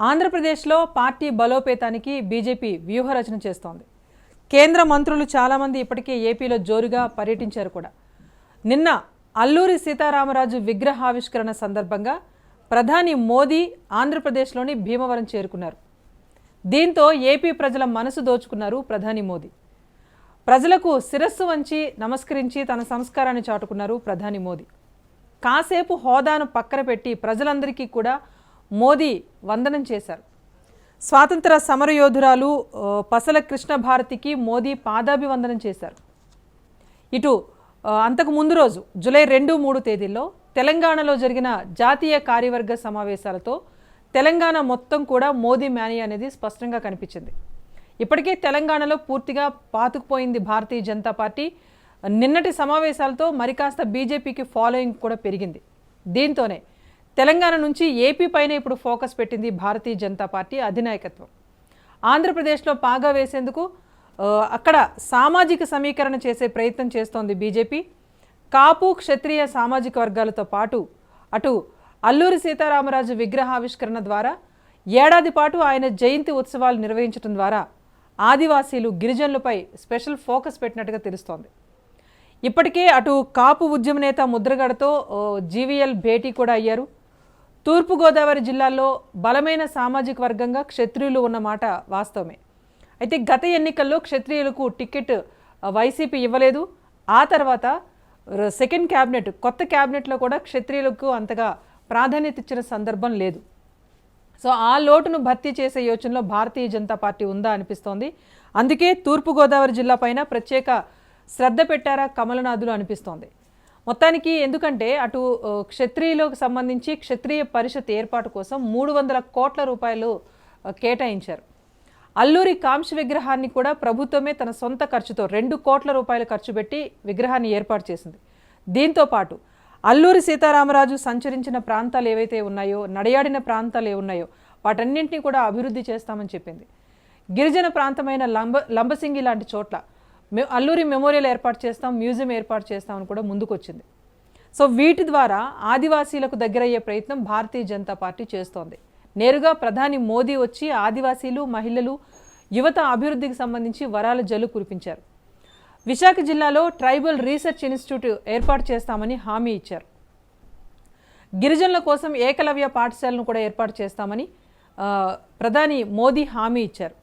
ఆంధ్రప్రదేశ్లో పార్టీ బలోపేతానికి బీజేపీ వ్యూహరచన చేస్తోంది. కేంద్ర మంత్రులు చాలామంది ఇప్పటికే ఏపీలో జోరుగా పర్యటించారు కూడా. నిన్న అల్లూరి సీతారామరాజు విగ్రహావిష్కరణ సందర్భంగా ప్రధాని మోదీ ఆంధ్రప్రదేశ్లోని భీమవరం చేరుకున్నారు. దీంతో ఏపీ ప్రజల మనసు దోచుకున్నారు ప్రధాని మోదీ. ప్రజలకు శిరస్సు వంచి నమస్కరించి తన సంస్కారాన్ని చాటుకున్నారు ప్రధాని మోదీ. కాసేపు హోదాను పక్కన పెట్టి ప్రజలందరికీ కూడా మోదీ వందనం చేశారు. స్వాతంత్ర సమరయోధురాలు పసల కృష్ణ భారతికి మోదీ పాదాభివందనం చేశారు. ఇటు అంతకు ముందు రోజు జూలై 2-3 తేదీల్లో తెలంగాణలో జరిగిన జాతీయ కార్యవర్గ సమావేశాలతో తెలంగాణ మొత్తం కూడా మోదీ మేనియా అనేది స్పష్టంగా కనిపించింది. ఇప్పటికే తెలంగాణలో పూర్తిగా పాతుకుపోయింది భారతీయ జనతా పార్టీ. నిన్నటి సమావేశాలతో మరికాస్త బీజేపీకి ఫాలోయింగ్ కూడా పెరిగింది. దీంతోనే తెలంగాణ నుంచి ఏపీ పైన ఇప్పుడు ఫోకస్ పెట్టింది భారతీయ జనతా పార్టీ అధినాయకత్వం. ఆంధ్రప్రదేశ్లో పాగా వేసేందుకు అక్కడ సామాజిక సమీకరణ చేసే ప్రయత్నం చేస్తోంది బీజేపీ. కాపు క్షత్రియ సామాజిక వర్గాలతో పాటు అటు అల్లూరి సీతారామరాజు విగ్రహావిష్కరణ ద్వారా ఏడాది పాటు ఆయన జయంతి ఉత్సవాలు నిర్వహించడం ద్వారా ఆదివాసీలు గిరిజనులపై స్పెషల్ ఫోకస్ పెట్టినట్టుగా తెలుస్తోంది. ఇప్పటికే అటు కాపు ఉద్యమ నేత ముద్రగడతో జీవీఎల్ భేటీ కూడా అయ్యారు. తూర్పుగోదావరి జిల్లాలో బలమైన సామాజిక వర్గంగా క్షత్రియులు ఉన్నమాట వాస్తవమే. అయితే గత ఎన్నికల్లో క్షత్రియులకు టికెట్ వైసీపీ ఇవ్వలేదు. ఆ తర్వాత సెకండ్ క్యాబినెట్ కొత్త క్యాబినెట్లో కూడా క్షత్రియులకు అంతగా ప్రాధాన్యత ఇచ్చిన సందర్భం లేదు. సో ఆ లోటును భర్తీ చేసే యోచనలో భారతీయ జనతా పార్టీ ఉందా అనిపిస్తోంది. అందుకే తూర్పుగోదావరి జిల్లా పైన ప్రత్యేక శ్రద్ధ పెట్టారా కమలనాథులు అనిపిస్తోంది. మొత్తానికి ఎందుకంటే అటు క్షత్రియులకు సంబంధించి క్షత్రియ పరిషత్ ఏర్పాటు కోసం 300 కోట్ల రూపాయలు కేటాయించారు. అల్లూరి కాంస్య విగ్రహాన్ని కూడా ప్రభుత్వమే తన సొంత ఖర్చుతో 2 కోట్ల రూపాయలు ఖర్చు పెట్టి విగ్రహాన్ని ఏర్పాటు చేసింది. దీంతో పాటు అల్లూరి సీతారామరాజు సంచరించిన ప్రాంతాలు ఏవైతే ఉన్నాయో, నడయాడిన ప్రాంతాలు ఏమున్నాయో వాటన్నింటినీ కూడా అభివృద్ధి చేస్తామని చెప్పింది. గిరిజన ప్రాంతమైన లంబసింగి లాంటి చోట్ల అల్లూరి మెమోరియల్ ఏర్పాటు చేస్తాం, మ్యూజియం ఏర్పాటు చేస్తామని కూడా ముందుకొచ్చింది. సో వీటి ద్వారా ఆదివాసీలకు దగ్గరయ్యే ప్రయత్నం భారతీయ జనతా పార్టీ చేస్తోంది. నేరుగా ప్రధాని మోదీ వచ్చి ఆదివాసీలు, మహిళలు, యువత అభివృద్ధికి సంబంధించి వరాల జల్లు కురిపించారు. విశాఖ జిల్లాలో ట్రైబల్ రీసెర్చ్ ఇన్స్టిట్యూట్ ఏర్పాటు చేస్తామని హామీ ఇచ్చారు. గిరిజనుల కోసం ఏకలవ్య పాఠశాలను కూడా ఏర్పాటు చేస్తామని ప్రధాని మోదీ హామీ ఇచ్చారు.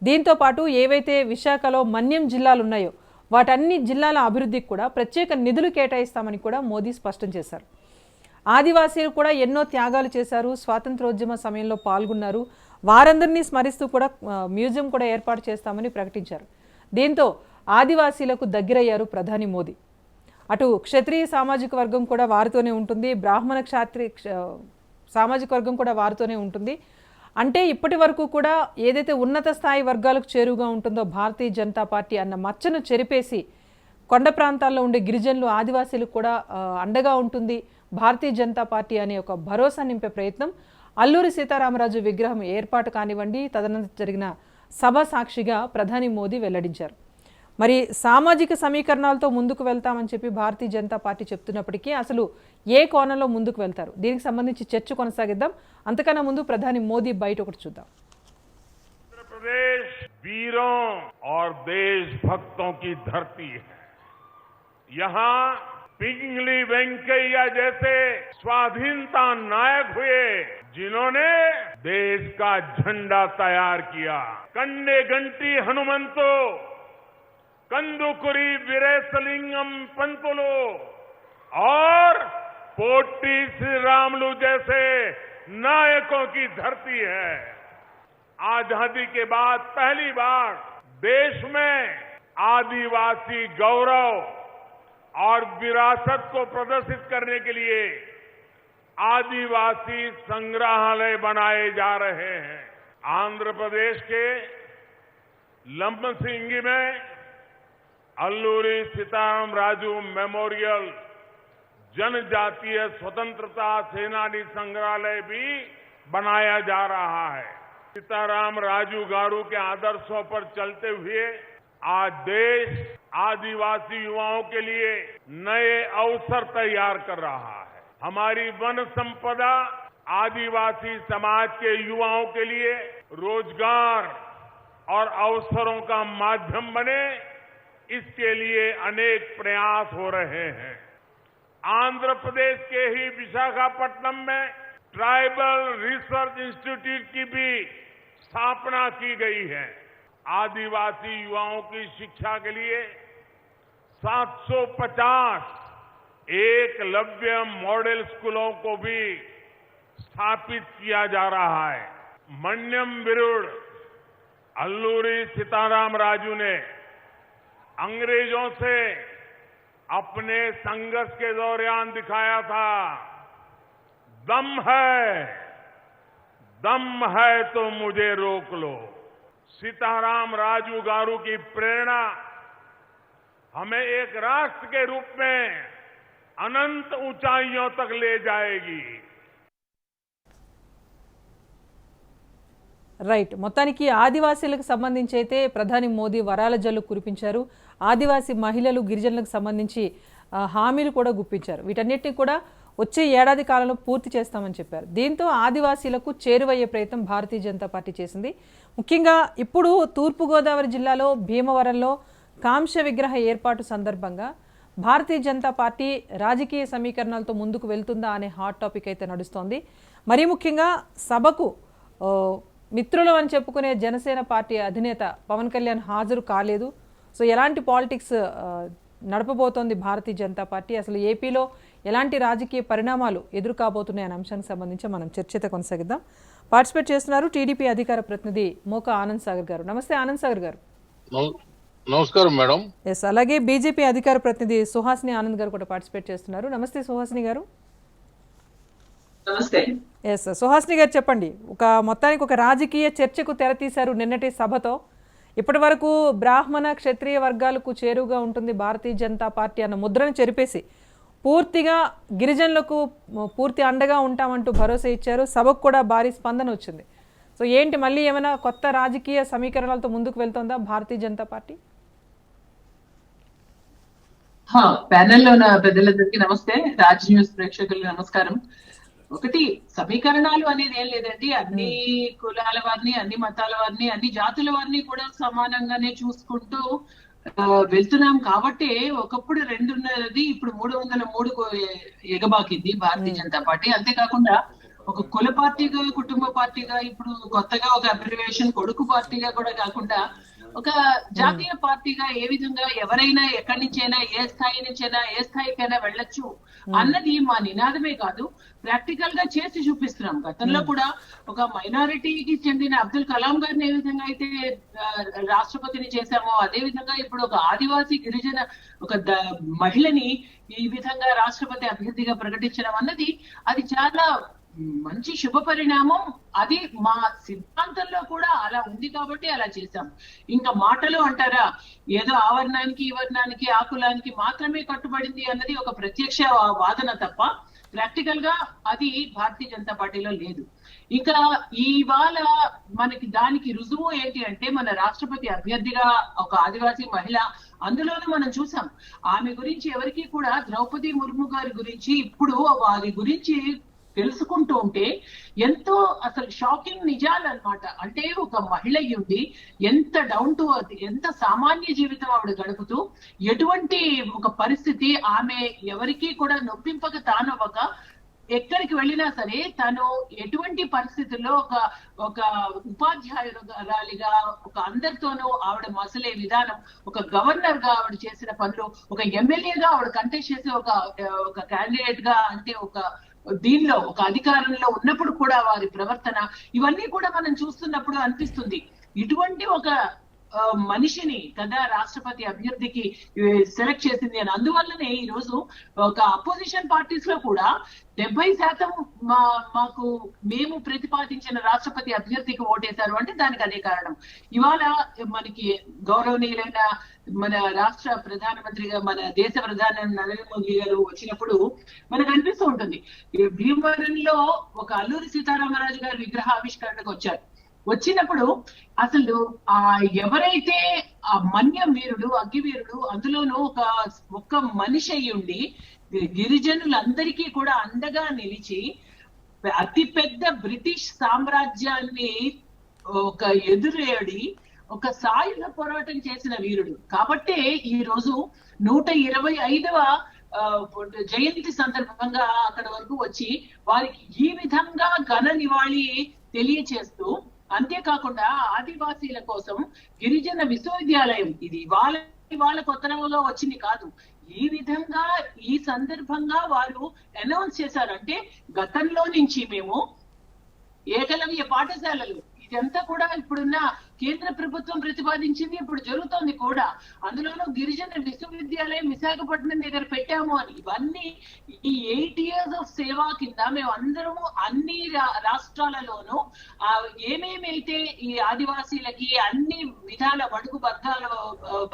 దీంతో పాటు ఏవైతే విశాఖలో మన్యం జిల్లాలు ఉన్నాయో వాటన్ని జిల్లాల అభివృద్ధికి కూడా ప్రత్యేక నిధులు కేటాయిస్తామని కూడా మోదీ స్పష్టం చేశారు. ఆదివాసీలు కూడా ఎన్నో త్యాగాలు చేశారు, స్వాతంత్రోద్యమ సమయంలో పాల్గొన్నారు. వారందరినీ స్మరిస్తూ కూడా మ్యూజియం కూడా ఏర్పాటు చేస్తామని ప్రకటించారు. దీంతో ఆదివాసీలకు దగ్గరయ్యారు ప్రధాని మోదీ. అటు క్షత్రియ సామాజిక వర్గం కూడా వారితోనే ఉంటుంది, బ్రాహ్మణ క్షాత్రియ సామాజిక వర్గం కూడా వారితోనే ఉంటుంది. అంటే ఇప్పటి వరకు కూడా ఏదైతే ఉన్నత స్థాయి వర్గాలకు చేరువుగా ఉంటుందో భారతీయ జనతా పార్టీ అన్న మచ్చను చెరిపేసి కొండ ప్రాంతాల్లో ఉండే గిరిజనులు, ఆదివాసీలకు కూడా అండగా ఉంటుంది భారతీయ జనతా పార్టీ అనే ఒక భరోసా నింపే ప్రయత్నం అల్లూరి సీతారామరాజు విగ్రహం ఏర్పాటు కానివ్వండి, తదనంతరం జరిగిన సభ సాక్షిగా ప్రధాని మోదీ వెల్లడించారు. మరి సామాజిక సమీకరణాలతో ముందుకు వెళ్తామని చెప్పి భారతీయ జనతా పార్టీ చెప్తున్నప్పటికీ అసలు ఏ కోణంలో ముందుకు వెళ్తారు, దీనికి సంబంధించి చర్చ కొనసాగిద్దాం. అంతకన్నా ముందు ప్రధాని మోదీ బయట ఒకటి చూద్దాం. ఆంధ్రప్రదేశ్ वीरों और देशभक्तों की धरती है। यहाँ पिंगली वेंकैया जैसे स्वाधीनता नायक हुए जिन्होंने देश का झंडा तैयार किया। कन्ने गंटी हनुमंतो, कंदुकुरी वीरेशलिंगम पंतुलु और पोट्टी श्री रामुलु जैसे नायकों की धरती है। आजादी के बाद पहली बार देश में आदिवासी गौरव और विरासत को प्रदर्शित करने के लिए आदिवासी संग्रहालय बनाए जा रहे हैं। आंध्र प्रदेश के लंबसिंगी में अल्लूरी सीतारामराजू मेमोरियल जनजातीय स्वतंत्रता सेनानी संग्रहालय भी बनाया जा रहा है। सीतारामराजू गारू के आदर्शों पर चलते हुए आज देश आदिवासी युवाओं के लिए नए अवसर तैयार कर रहा है। हमारी वन संपदा आदिवासी समाज के युवाओं के लिए रोजगार और अवसरों का माध्यम बने, इसके लिए अनेक प्रयास हो रहे हैं। आंध्र प्रदेश के ही विशाखापट्टनम में ट्राइबल रिसर्च इंस्टीट्यूट की भी स्थापना की गई है। आदिवासी युवाओं की शिक्षा के लिए 750 एकलव्य मॉडल स्कूलों को भी स्थापित किया जा रहा है। मन्यम विरुड अल्लूरी सीताराम राजू ने अंग्रेजों से अपने संघर्ष के दौरान दिखाया था, दम है तो मुझे रोक लो। सीताराम राजू गारू की प्रेरणा हमें एक राष्ट्र के रूप में अनंत ऊंचाइयों तक ले जाएगी। రైట్, మొత్తానికి ఆదివాసీలకు సంబంధించి అయితే ప్రధాని మోదీ వరాల జల్లు కురిపించారు. ఆదివాసీ మహిళలు గిరిజనులకు సంబంధించి హామీలు కూడా గుప్పించారు. వీటన్నిటిని కూడా వచ్చే ఏడాది కాలంలో పూర్తి చేస్తామని చెప్పారు. దీంతో ఆదివాసీలకు చేరువయ్యే ప్రయత్నం భారతీయ జనతా పార్టీ చేసింది. ముఖ్యంగా ఇప్పుడు తూర్పుగోదావరి జిల్లాలో భీమవరంలో కాంస్య విగ్రహ ఏర్పాటు సందర్భంగా భారతీయ జనతా పార్టీ రాజకీయ సమీకరణాలతో ముందుకు వెళ్తుందా అనే హాట్ టాపిక్ అయితే నడుస్తోంది. మరీ ముఖ్యంగా సభకు మిత్రులు అని చెప్పుకునే జనసేన పార్టీ అధినేత పవన్ కళ్యాణ్ హాజరు కాలేదు. సో ఎలాంటి పాలిటిక్స్ నడపబోతోంది భారతీయ జనతా పార్టీ, అసలు ఏపీలో ఎలాంటి రాజకీయ పరిణామాలు ఎదురు కాబోతున్నాయనే అంశానికి సంబంధించి మనం చర్చతో కొనసాగిద్దాం. పార్టిసిపేట్ చేస్తున్నారు టీడీపీ అధికార ప్రతినిధి మోకా ఆనంద్ సాగర్ గారు. నమస్తే ఆనంద్ సాగర్ గారు. నమస్కారం మేడం. ఎస్, అలాగే బీజేపీ అధికార ప్రతినిధి సుహాసిని ఆనంద్ గారు కూడా పార్టిసిపేట్ చేస్తున్నారు. నమస్తే సుహాసిని గారు. నమస్తే. ఎస్, సుహాసిని గారు చెప్పండి. మొత్తానికి ఒక రాజకీయ చర్చకు తెరతీశారు నిన్నటి సభతో. ఇప్పటి వరకు బ్రాహ్మణ క్షత్రియ వర్గాలకు చేరువుగా ఉంటుంది భారతీయ జనతా పార్టీ అన్న ముద్రను చెరిపేసి పూర్తిగా గిరిజనులకు పూర్తి అండగా ఉంటామంటూ భరోసా ఇచ్చారు. సభకు కూడా భారీ స్పందన వచ్చింది. సో ఏంటి, మళ్ళీ ఏమైనా కొత్త రాజకీయ సమీకరణాలతో ముందుకు వెళ్తుందా భారతీయ జనతా పార్టీ? ప్యానెల్లో ఉన్న పెద్దలందరికీ నమస్తే, రాజ్ న్యూస్ ప్రేక్షకులకు నమస్కారం. ఒకటి, సమీకరణాలు అనేది ఏం లేదండి. అన్ని కులాల వారిని, అన్ని మతాల వారిని, అన్ని జాతుల వారిని కూడా సమానంగానే చూసుకుంటూ వెళ్తున్నాం. కాబట్టి ఒకప్పుడు 2 ఉన్నది, ఇప్పుడు 303 ఎగబాకింది భారతీయ జనతా పార్టీ. అంతేకాకుండా ఒక కుల పార్టీగా, కుటుంబ పార్టీగా, ఇప్పుడు కొత్తగా ఒక అబ్రివేషన్ కొడుకు పార్టీగా కూడా కాకుండా ఒక జాతీయ పార్టీగా ఏ విధంగా ఎవరైనా ఎక్కడి నుంచైనా, ఏ స్థాయి నుంచైనా, ఏ స్థాయికైనా వెళ్ళొచ్చు అన్నది మా నినాదమే కాదు, ప్రాక్టికల్ గా చేసి చూపిస్తున్నాం. గతంలో కూడా ఒక మైనారిటీకి చెందిన అబ్దుల్ కలాం గారిని ఏ విధంగా అయితే రాష్ట్రపతిని చేశామో, అదే విధంగా ఇప్పుడు ఒక ఆదివాసీ గిరిజన ఒక మహిళని ఈ విధంగా రాష్ట్రపతి అభ్యర్థిగా ప్రకటించడం అన్నది అది చాలా మంచి శుభ పరిణామం. అది మా సిద్ధాంతంలో కూడా అలా ఉంది కాబట్టి అలా చేశాం. ఇంకా మాటలు అంటారా, ఏదో ఆ వర్ణానికి, ఈ వర్ణానికి, ఆ కులానికి మాత్రమే కట్టుబడింది అన్నది ఒక ప్రత్యక్ష వాదన తప్ప ప్రాక్టికల్ గా అది భారతీయ జనతా పార్టీలో లేదు. ఇంకా ఇవాళ మనకి దానికి రుజువు ఏంటి అంటే, మన రాష్ట్రపతి అభ్యర్థిగా ఒక ఆదివాసీ మహిళ, అందులోనూ మనం చూసాం ఆమె గురించి ఎవరికి కూడా, ద్రౌపది ముర్ము గారి గురించి ఇప్పుడు వారి గురించి తెలుసుకుంటూ ఉంటే ఎంతో అసలు షాకింగ్ నిజాలు అన్నమాట. అంటే ఒక మహిళ ఉండి ఎంత డౌన్ టు అర్త్, ఎంత సామాన్య జీవితం ఆవిడ గడుపుతూ, ఎటువంటి ఒక పరిస్థితి, ఆమె ఎవరికి కూడా నొప్పింపక తానొక ఎక్కడికి వెళ్ళినా సరే తను ఎటువంటి పరిస్థితుల్లో ఒక ఉపాధ్యాయురాలిగా, ఒక అందరితోనూ ఆవిడ మసలే విధానం, ఒక గవర్నర్ గా ఆవిడ చేసిన పనులు, ఒక ఎమ్మెల్యేగా ఆవిడ కంటెస్ట్ చేసే ఒక క్యాండిడేట్ గా, అంటే ఒక దీనిలో ఒక అధికారంలో ఉన్నప్పుడు కూడా వారి ప్రవర్తన, ఇవన్నీ కూడా మనం చూస్తున్నప్పుడు అనిపిస్తుంది ఇటువంటి ఒక మనిషిని కదా రాష్ట్రపతి అభ్యర్థికి సెలెక్ట్ చేసింది అని. అందువల్లనే ఈ రోజు ఒక అపోజిషన్ పార్టీస్ లో కూడా 70% మాకు మేము ప్రతిపాదించిన రాష్ట్రపతి అభ్యర్థికి ఓటేశారు అంటే దానికి అదే కారణం. ఇవాళ మనకి గౌరవనీయులైన మన రాష్ట్ర ప్రధానమంత్రిగా, మన దేశ ప్రధాని నరేంద్ర మోదీ గారు వచ్చినప్పుడు మనకు అనిపిస్తూ ఉంటుంది, భీమవరంలో ఒక అల్లూరి సీతారామరాజు గారి విగ్రహావిష్కరణకు వచ్చారు. వచ్చినప్పుడు అసలు ఎవరైతే ఆ మన్యం వీరుడు, అగ్గివీరుడు, అందులోనూ ఒక్క మనిషి అయి ఉండి గిరిజనులందరికీ కూడా అండగా నిలిచి అతి పెద్ద బ్రిటిష్ సామ్రాజ్యాన్ని ఒక ఎదురేడి ఒక సాయుధ పోరాటం చేసిన వీరుడు కాబట్టే ఈ రోజు 125వ జయంతి సందర్భంగా అక్కడ వరకు వచ్చి వారికి ఈ విధంగా ఘన నివాళి తెలియచేస్తూ, అంతేకాకుండా ఆదివాసీల కోసం గిరిజన విశ్వవిద్యాలయం ఇది వాళ్ళ కొత్తగా వచ్చింది కాదు, ఈ విధంగా ఈ సందర్భంగా వారు అనౌన్స్ చేశారంటే గతంలో నుంచి మేము ఏకలవ్య పాఠశాలలు ఇదంతా కూడా ఇప్పుడున్న కేంద్ర ప్రభుత్వం ప్రతిపాదించింది, ఇప్పుడు జరుగుతోంది కూడా. అందులోనూ గిరిజన విశ్వవిద్యాలయం విశాఖపట్నం దగ్గర పెట్టాము అని. ఇవన్నీ ఈ 8 years ఆఫ్ సేవా కింద మేము అందరము అన్ని రాష్ట్రాలలోనూ ఏమేమైతే ఈ ఆదివాసీలకి అన్ని విధాల బడుగు వర్గాల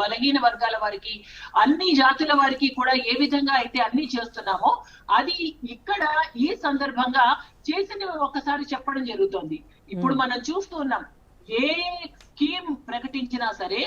బలహీన వర్గాల వారికి అన్ని జాతుల వారికి కూడా ఏ విధంగా అయితే అన్ని చేస్తున్నామో అది ఇక్కడ ఈ సందర్భంగా చేసినవి ఒక్కసారి చెప్పడం జరుగుతోంది. ఇప్పుడు మనం చూస్తున్నాం ఏ స్కీమ్ ప్రకటించినా సరే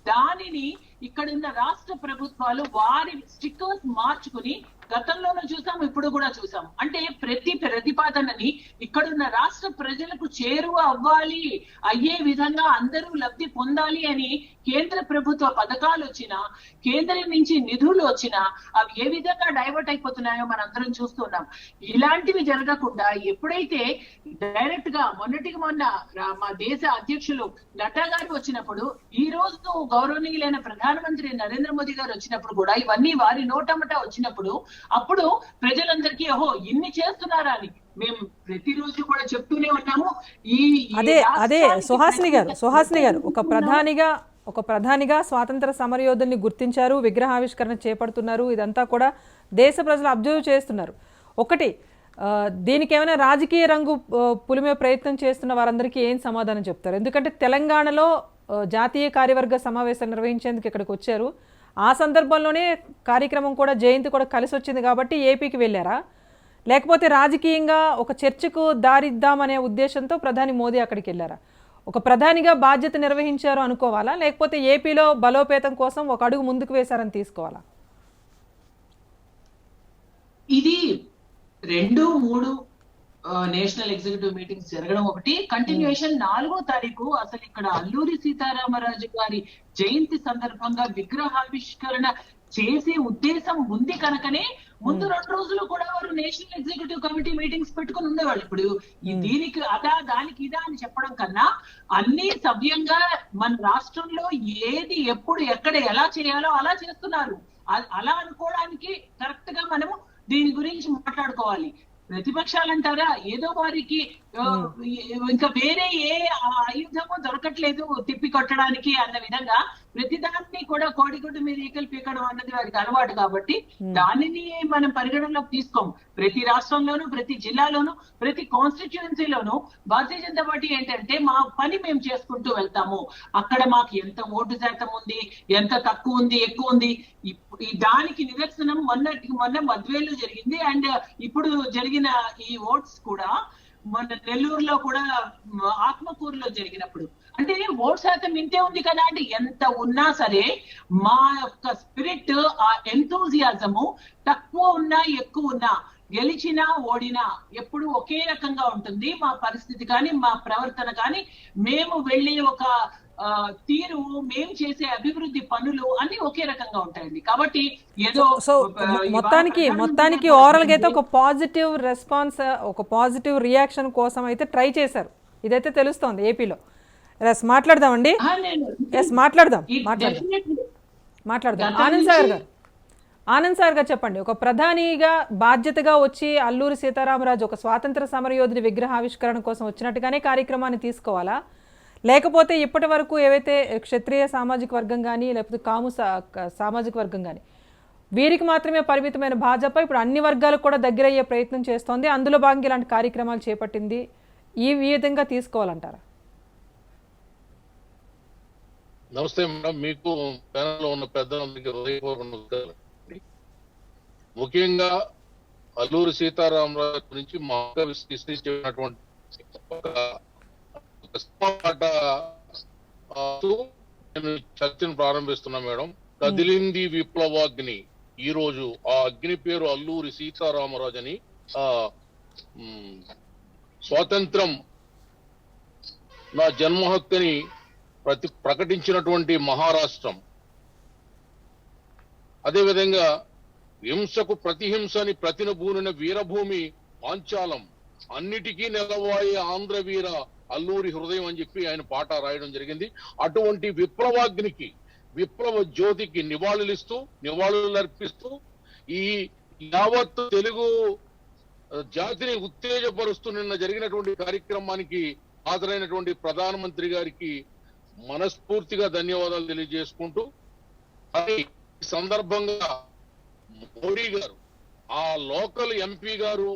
దానిని ఇక్కడున్న రాష్ట్ర ప్రభుత్వాలు వారి స్టిక్కర్స్ మార్చుకుని గతంలోనూ చూసాం, ఇప్పుడు కూడా చూసాం. అంటే ప్రతి ప్రతిపాదనని ఇక్కడున్న రాష్ట్ర ప్రజలకు చేరువ అవ్వాలి, అయ్యే విధంగా అందరూ లబ్ధి పొందాలి అని కేంద్ర ప్రభుత్వ పథకాలు వచ్చినా, కేంద్రం నుంచి నిధులు వచ్చినా అవి ఏ విధంగా డైవర్ట్ అయిపోతున్నాయో మనందరం చూస్తున్నాం. ఇలాంటివి జరగకుండా ఎప్పుడైతే డైరెక్ట్ గా మొన్నటికి మొన్న మా దేశ అధ్యక్షులు నడ్డా గారు వచ్చినప్పుడు, ఈ రోజు గౌరవనీయులైన ప్రధానమంత్రి నరేంద్ర మోదీ గారు వచ్చినప్పుడు కూడా ఇవన్నీ వారి నోటమట వచ్చినప్పుడు అప్పుడు ప్రజలందరికీ ఓహో ఇన్ని చేస్తున్నారా అని మేము ప్రతిరోజు కూడా చెప్తూనే ఉన్నాము. అదే సుహాసిని గారు ఒక ప్రధానిగా స్వాతంత్ర సమరయోధుల్ని గుర్తించారు, విగ్రహావిష్కరణ చేపడుతున్నారు, ఇదంతా కూడా దేశ ప్రజలు అబ్జర్వ్ చేస్తున్నారు. ఒకటి దీనికి ఏమైనా రాజకీయ రంగు పులిమే ప్రయత్నం చేస్తున్న వారందరికీ ఏం సమాధానం చెప్తారు? ఎందుకంటే తెలంగాణలో జాతీయ కార్యవర్గ సమావేశం నిర్వహించేందుకు ఇక్కడికి వచ్చారు, ఆ సందర్భంలోనే కార్యక్రమం కూడా జయంతి కూడా కలిసి వచ్చింది కాబట్టి ఏపీకి వెళ్ళారా, లేకపోతే రాజకీయంగా ఒక చర్చకు దారిద్దామనే ఉద్దేశంతో ప్రధాని మోదీ అక్కడికి వెళ్ళారా? ఒక ప్రధానిగా బాధ్యత నిర్వహించారు అనుకోవాలా, లేకపోతే ఏపీలో బలోపేతం కోసం ఒక అడుగు ముందుకు వేశారని తీసుకోవాలా? ఇది 2-3 నేషనల్ ఎగ్జిక్యూటివ్ మీటింగ్స్ జరగడం ఒకటి, కంటిన్యూషన్ 4వ తారీఖు అసలు ఇక్కడ అల్లూరి సీతారామరాజు గారి జయంతి సందర్భంగా విగ్రహావిష్కరణ చేసే ఉద్దేశం ఉంది కనుకనే ముందు 2 రోజులు కూడా వారు నేషనల్ ఎగ్జిక్యూటివ్ కమిటీ మీటింగ్స్ పెట్టుకుని ఉండేవాళ్ళు. ఇప్పుడు దీనికి అదా దానికి ఇదా అని చెప్పడం కన్నా అన్ని సవ్యంగా మన రాష్ట్రంలో ఏది ఎప్పుడు ఎక్కడ ఎలా చేయాలో అలా చేస్తున్నారు. అలా అనుకోవడానికి కరెక్ట్ గా మనము దీని గురించి మాట్లాడుకోవాలి. ప్రతిపక్షాలు అంటారా ఏదో వారికి ఇంకా వేరే ఏ ఆయుధము దొరకట్లేదు తిప్పి కొట్టడానికి అన్న విధంగా ప్రతిదాన్ని కూడా కోడిగుడ్డు మీద ఈకలు పీకడం అన్నది వారికి అలవాటు కాబట్టి దానిని మనం పరిగణనలోకి తీసుకోం. ప్రతి రాష్ట్రంలోనూ, ప్రతి జిల్లాలోనూ, ప్రతి కాన్స్టిట్యుయెన్సీలోనూ భారతీయ జనతా పార్టీ ఏంటంటే మా పని మేము చేసుకుంటూ వెళ్తాము. అక్కడ మాకు ఎంత ఓటు శాతం ఉంది, ఎంత తక్కువ ఉంది, ఎక్కువ ఉంది, దానికి నిదర్శనం మొన్న మధ్వేలో జరిగింది. అండ్ ఇప్పుడు జరిగిన ఈ ఓట్స్ కూడా మన నెల్లూరులో కూడా ఆత్మకూరులో జరిగినప్పుడు అంటే ఓట్ శాతం ఇంతే ఉంది కదా అంటే ఎంత ఉన్నా సరే మా యొక్క స్పిరిట్ ఆ ఎంతూజియాజము తక్కువ ఉన్నా ఎక్కువ ఉన్నా గెలిచినా ఓడినా ఎప్పుడు ఒకే రకంగా ఉంటుంది. మా పరిస్థితి కానీ మా ప్రవర్తన కానీ మేము వెళ్ళే ఒక తీరు మేము చేసే అభివృద్ధి పనులు అన్ని ఒకే రకంగా ఉంటాయండి. కాబట్టి ఏదో మొత్తానికి ఓవరాల్ గా అయితే ఒక పాజిటివ్ రెస్పాన్స్, ఒక పాజిటివ్ రియాక్షన్ కోసం అయితే ట్రై చేశారు, ఇదైతే తెలుస్తోంది ఏపీలో. మాట్లాడదామండి, మాట్లాడదాం. ఆనంద్ సాగర్ గారు చెప్పండి, ఒక ప్రధానిగా బాధ్యతగా వచ్చి అల్లూరి సీతారామరాజు ఒక స్వాతంత్ర సమరయోధుడి విగ్రహావిష్కరణ కోసం వచ్చినట్టుగానే కార్యక్రమాన్ని తీసుకోవాలా, లేకపోతే ఇప్పటి వరకు ఏవైతే క్షత్రియ సామాజిక వర్గం కానీ లేకపోతే కాము సామాజిక వర్గం కానీ వీరికి మాత్రమే పరిమితమైన భాజపా ఇప్పుడు అన్ని వర్గాలకు కూడా దగ్గరయ్యే ప్రయత్నం చేస్తోంది, అందులో భాగంగా ఇలాంటి కార్యక్రమాలు చేపట్టింది, ఈ విధంగా తీసుకోవాలంటారా? నమస్తే మేడం, మీకు ప్యానెల్లో ఉన్న పెద్దలందరికీ హృదయపూర్వక నమస్కారం. ముఖ్యంగా అల్లూరి సీతారామరాజు గురించి మాకు విశ్లేషించినటువంటి చర్చను ప్రారంభిస్తున్నా మేడం. కదిలింది విప్లవాగ్ని. ఈ రోజు ఆ అగ్ని పేరు అల్లూరి సీతారామరాజు అని స్వాతంత్రం నా జన్మ హక్కుని ప్రకటించినటువంటి మహారాష్ట్రం, అదేవిధంగా హింసకు ప్రతిహింసని ప్రతినబూనిన వీరభూమి పాంచాలం, అన్నిటికీ నిలవాయే ఆంధ్రవీర అల్లూరి హృదయం అని చెప్పి ఆయన పాట రాయడం జరిగింది. అటువంటి విప్లవాగ్నికి, విప్లవ జ్యోతికి నివాళులర్పిస్తూ ఈ యావత్ తెలుగు జాతిని ఉత్తేజపరుస్తూ నిన్న జరిగినటువంటి కార్యక్రమానికి హాజరైనటువంటి ప్రధానమంత్రి గారికి మనస్ఫూర్తిగా ధన్యవాదాలు తెలియజేసుకుంటూ, అది ఈ సందర్భంగా మోడీ గారు, ఆ లోకల్ ఎంపీ గారు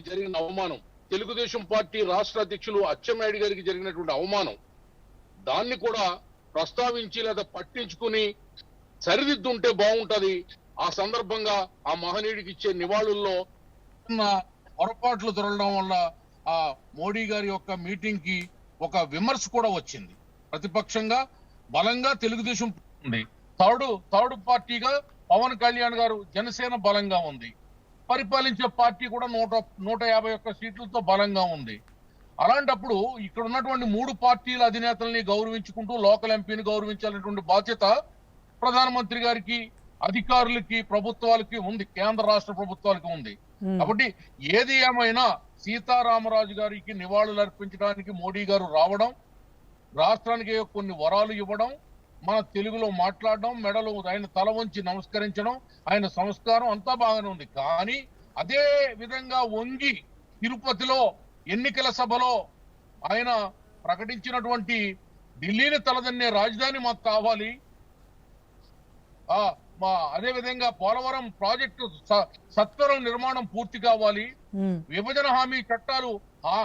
జరిగిన అవమానం, తెలుగుదేశం పార్టీ రాష్ట్ర అధ్యక్షులు అచ్చెన్నాయుడు గారికి జరిగినటువంటి అవమానం, దాన్ని కూడా ప్రస్తావించి లేదా పట్టించుకుని సరిదిద్దుంటే బాగుంటది. ఆ సందర్భంగా ఆ మహనీయుడికి ఇచ్చే నివాళుల్లో పొరపాట్లు దొరకడం వల్ల ఆ మోడీ గారి యొక్క మీటింగ్ కి ఒక విమర్శ కూడా వచ్చింది. ప్రతిపక్షంగా బలంగా తెలుగుదేశం ఉంది, థర్డ్ పార్టీగా పవన్ కళ్యాణ్ గారు జనసేన బలంగా ఉంది, పరిపాలించే పార్టీ కూడా 151 సీట్లతో బలంగా ఉంది. అలాంటప్పుడు ఇక్కడ ఉన్నటువంటి 3 పార్టీల అధినేతల్ని గౌరవించుకుంటూ లోకల్ ఎంపీని గౌరవించాలనేటువంటి బాధ్యత ప్రధానమంత్రి గారికి, అధికారులకి, ప్రభుత్వాలకి ఉంది, కేంద్ర రాష్ట్ర ప్రభుత్వాలకి ఉంది. కాబట్టి ఏది ఏమైనా సీతారామరాజు గారికి నివాళులు అర్పించడానికి మోడీ గారు రావడం, రాష్ట్రానికి కొన్ని వరాలు ఇవ్వడం, మన తెలుగులో మాట్లాడడం, మెడలు ఆయన తల వంచి నమస్కరించడం, ఆయన సంస్కారం అంతా బాగానే ఉంది. కానీ అదే విధంగా వంగి తిరుపతిలో ఎన్నికల సభలో ఆయన ప్రకటించినటువంటి ఢిల్లీని తలదన్నే రాజధాని మాకు కావాలి, అదే విధంగా పోలవరం ప్రాజెక్టు సత్వరం నిర్మాణం పూర్తి కావాలి, విభజన హామీ చట్టాలు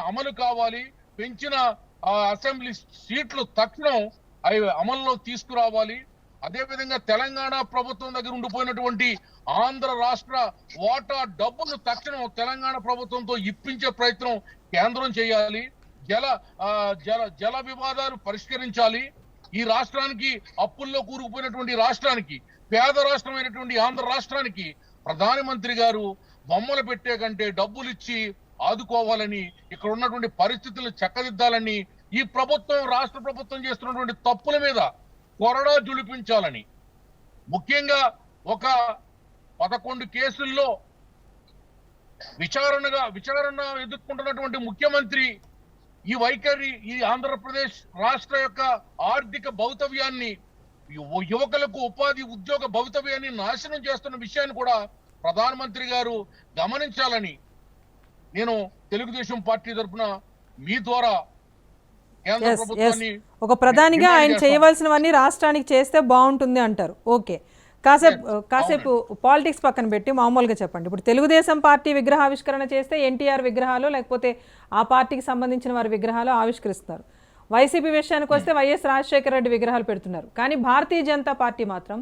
అమలు కావాలి, పెంచిన అసెంబ్లీ సీట్లు తక్షణం అవి అమల్లో తీసుకురావాలి, అదే విధంగా తెలంగాణ ప్రభుత్వం దగ్గర ఉండిపోయినటువంటి ఆంధ్ర రాష్ట్ర వాటా డబ్బును తక్షణం తెలంగాణ ప్రభుత్వంతో ఇప్పించే ప్రయత్నం కేంద్రం చేయాలి, జల వివాదాలు పరిష్కరించాలి, ఈ రాష్ట్రానికి అప్పుల్లో కూరుకుపోయినటువంటి రాష్ట్రానికి, పేద రాష్ట్రమైనటువంటి ఆంధ్ర రాష్ట్రానికి ప్రధానమంత్రి గారు బొమ్మలు పెట్టే కంటే డబ్బులు ఇచ్చి ఆదుకోవాలని, ఇక్కడ ఉన్నటువంటి పరిస్థితులు చక్కదిద్దాలని, ఈ ప్రభుత్వం రాష్ట్ర ప్రభుత్వం చేస్తున్నటువంటి తప్పుల మీద కొరడా జులిపించాలని, ముఖ్యంగా ఒక 11 కేసుల్లో విచారణ ఎదుర్కొంటున్నటువంటి ముఖ్యమంత్రి ఈ వైఖరి, ఈ ఆంధ్రప్రదేశ్ రాష్ట్ర యొక్క ఆర్థిక భవితవ్యాన్ని, యువకులకు ఉపాధి ఉద్యోగ భవితవ్యాన్ని నాశనం చేస్తున్న విషయాన్ని కూడా ప్రధానమంత్రి గారు గమనించాలని నేను తెలుగుదేశం పార్టీ తరఫున మీ ద్వారా కేంద్ర ప్రభుత్వాన్ని ఒక ప్రధానిగా ఆయన చేయవలసినవన్నీ రాష్ట్రానికి చేస్తే బాగుంటుంది అంటారు. ఓకే, కాసేపు పాలిటిక్స్ పక్కన పెట్టి మామూలుగా చెప్పండి. ఇప్పుడు తెలుగుదేశం పార్టీ విగ్రహావిష్కరణ చేస్తే ఎన్టీఆర్ విగ్రహాలు లేకపోతే ఆ పార్టీకి సంబంధించిన వారి విగ్రహాలు ఆవిష్కరిస్తారు. వైసీపీ విషయానికి వస్తే వైఎస్ రాజశేఖర రెడ్డి విగ్రహాలు పెడుతున్నారు. కానీ భారతీయ జనతా పార్టీ మాత్రం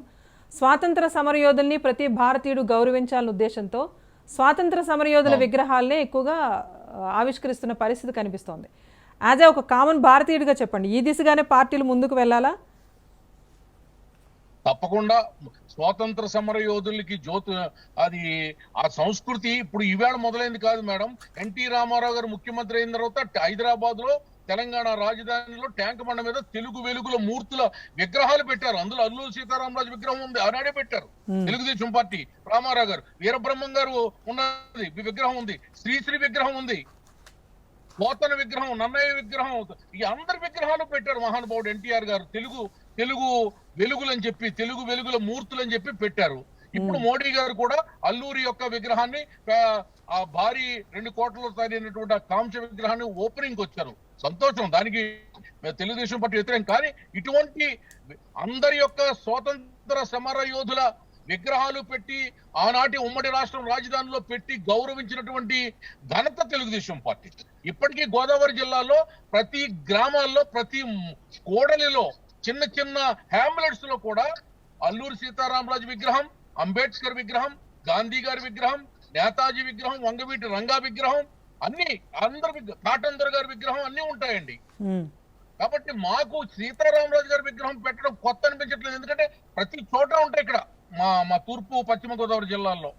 స్వాతంత్ర సమరయోధుల్ని ప్రతి భారతీయుడు గౌరవించాలనే ఉద్దేశంతో స్వాతంత్ర సమరయోధుల విగ్రహాలనే ఎక్కువగా ఆవిష్కరిస్తున్న పరిస్థితి కనిపిస్తోంది. యాజ్ ఏ ఒక కామన్ భారతీయుడిగా చెప్పండి, ఈ దిశగానే పార్టీలు ముందుకు వెళ్ళాలా? తప్పకుండా స్వాతంత్ర సమర యోధులకి అది ఆ సంస్కృతి ఇప్పుడు ఈవేళ మొదలైంది కాదు మేడం. ఎన్టీ రామారావు గారు ముఖ్యమంత్రి అయిన తర్వాత హైదరాబాద్ లో తెలంగాణ రాజధానిలో ట్యాంక్ బండ మీద తెలుగు వెలుగుల మూర్తుల విగ్రహాలు పెట్టారు. అందులో అల్లూరి సీతారామరాజు విగ్రహం ఉంది, ఆనాడే పెట్టారు తెలుగుదేశం పార్టీ. రామారావు గారు, వీరబ్రహ్మం గారు ఉన్నది విగ్రహం ఉంది, శ్రీశ్రీ విగ్రహం ఉంది, పోతన విగ్రహం, నన్నయ్య విగ్రహం, ఈ అందరి విగ్రహాలు పెట్టారు మహానుభావుడు ఎన్టీఆర్ గారు. తెలుగు వెలుగులు అని చెప్పి, తెలుగు వెలుగుల మూర్తులు అని చెప్పి పెట్టారు. ఇప్పుడు మోడీ గారు కూడా అల్లూరి యొక్క విగ్రహాన్ని, ఆ భారీ 2 కోట్లతో తయారైనటువంటి ఆ కాంస్య విగ్రహాన్ని ఓపెనింగ్ వచ్చారు. సంతోషం, దానికి తెలుగుదేశం పార్టీ వ్యతిరేకం. కానీ ఇటువంటి అందరి యొక్క స్వాతంత్ర సమర యోధుల విగ్రహాలు పెట్టి ఆనాటి ఉమ్మడి రాష్ట్రం రాజధానిలో పెట్టి గౌరవించినటువంటి ఘనత తెలుగుదేశం పార్టీ. ఇప్పటికీ గోదావరి జిల్లాలో ప్రతి గ్రామాల్లో, ప్రతి కోడలిలో, చిన్న చిన్న హ్యామ్లెట్స్ లో కూడా అల్లూరి సీతారామరాజు విగ్రహం, అంబేద్కర్ విగ్రహం, గాంధీ గారి విగ్రహం, నేతాజీ విగ్రహం, వంగవీటి రంగా విగ్రహం, అన్ని అందరి కాటందర్ గారి విగ్రహం అన్ని ఉంటాయండి. కాబట్టి మాకు సీతారామరాజు గారి విగ్రహం పెట్టడం కొత్త అనిపించట్లేదు. ఎందుకంటే ప్రతి చోట ఉంటాయి ఇక్కడ మా తూర్పు పశ్చిమ గోదావరి జిల్లాల్లో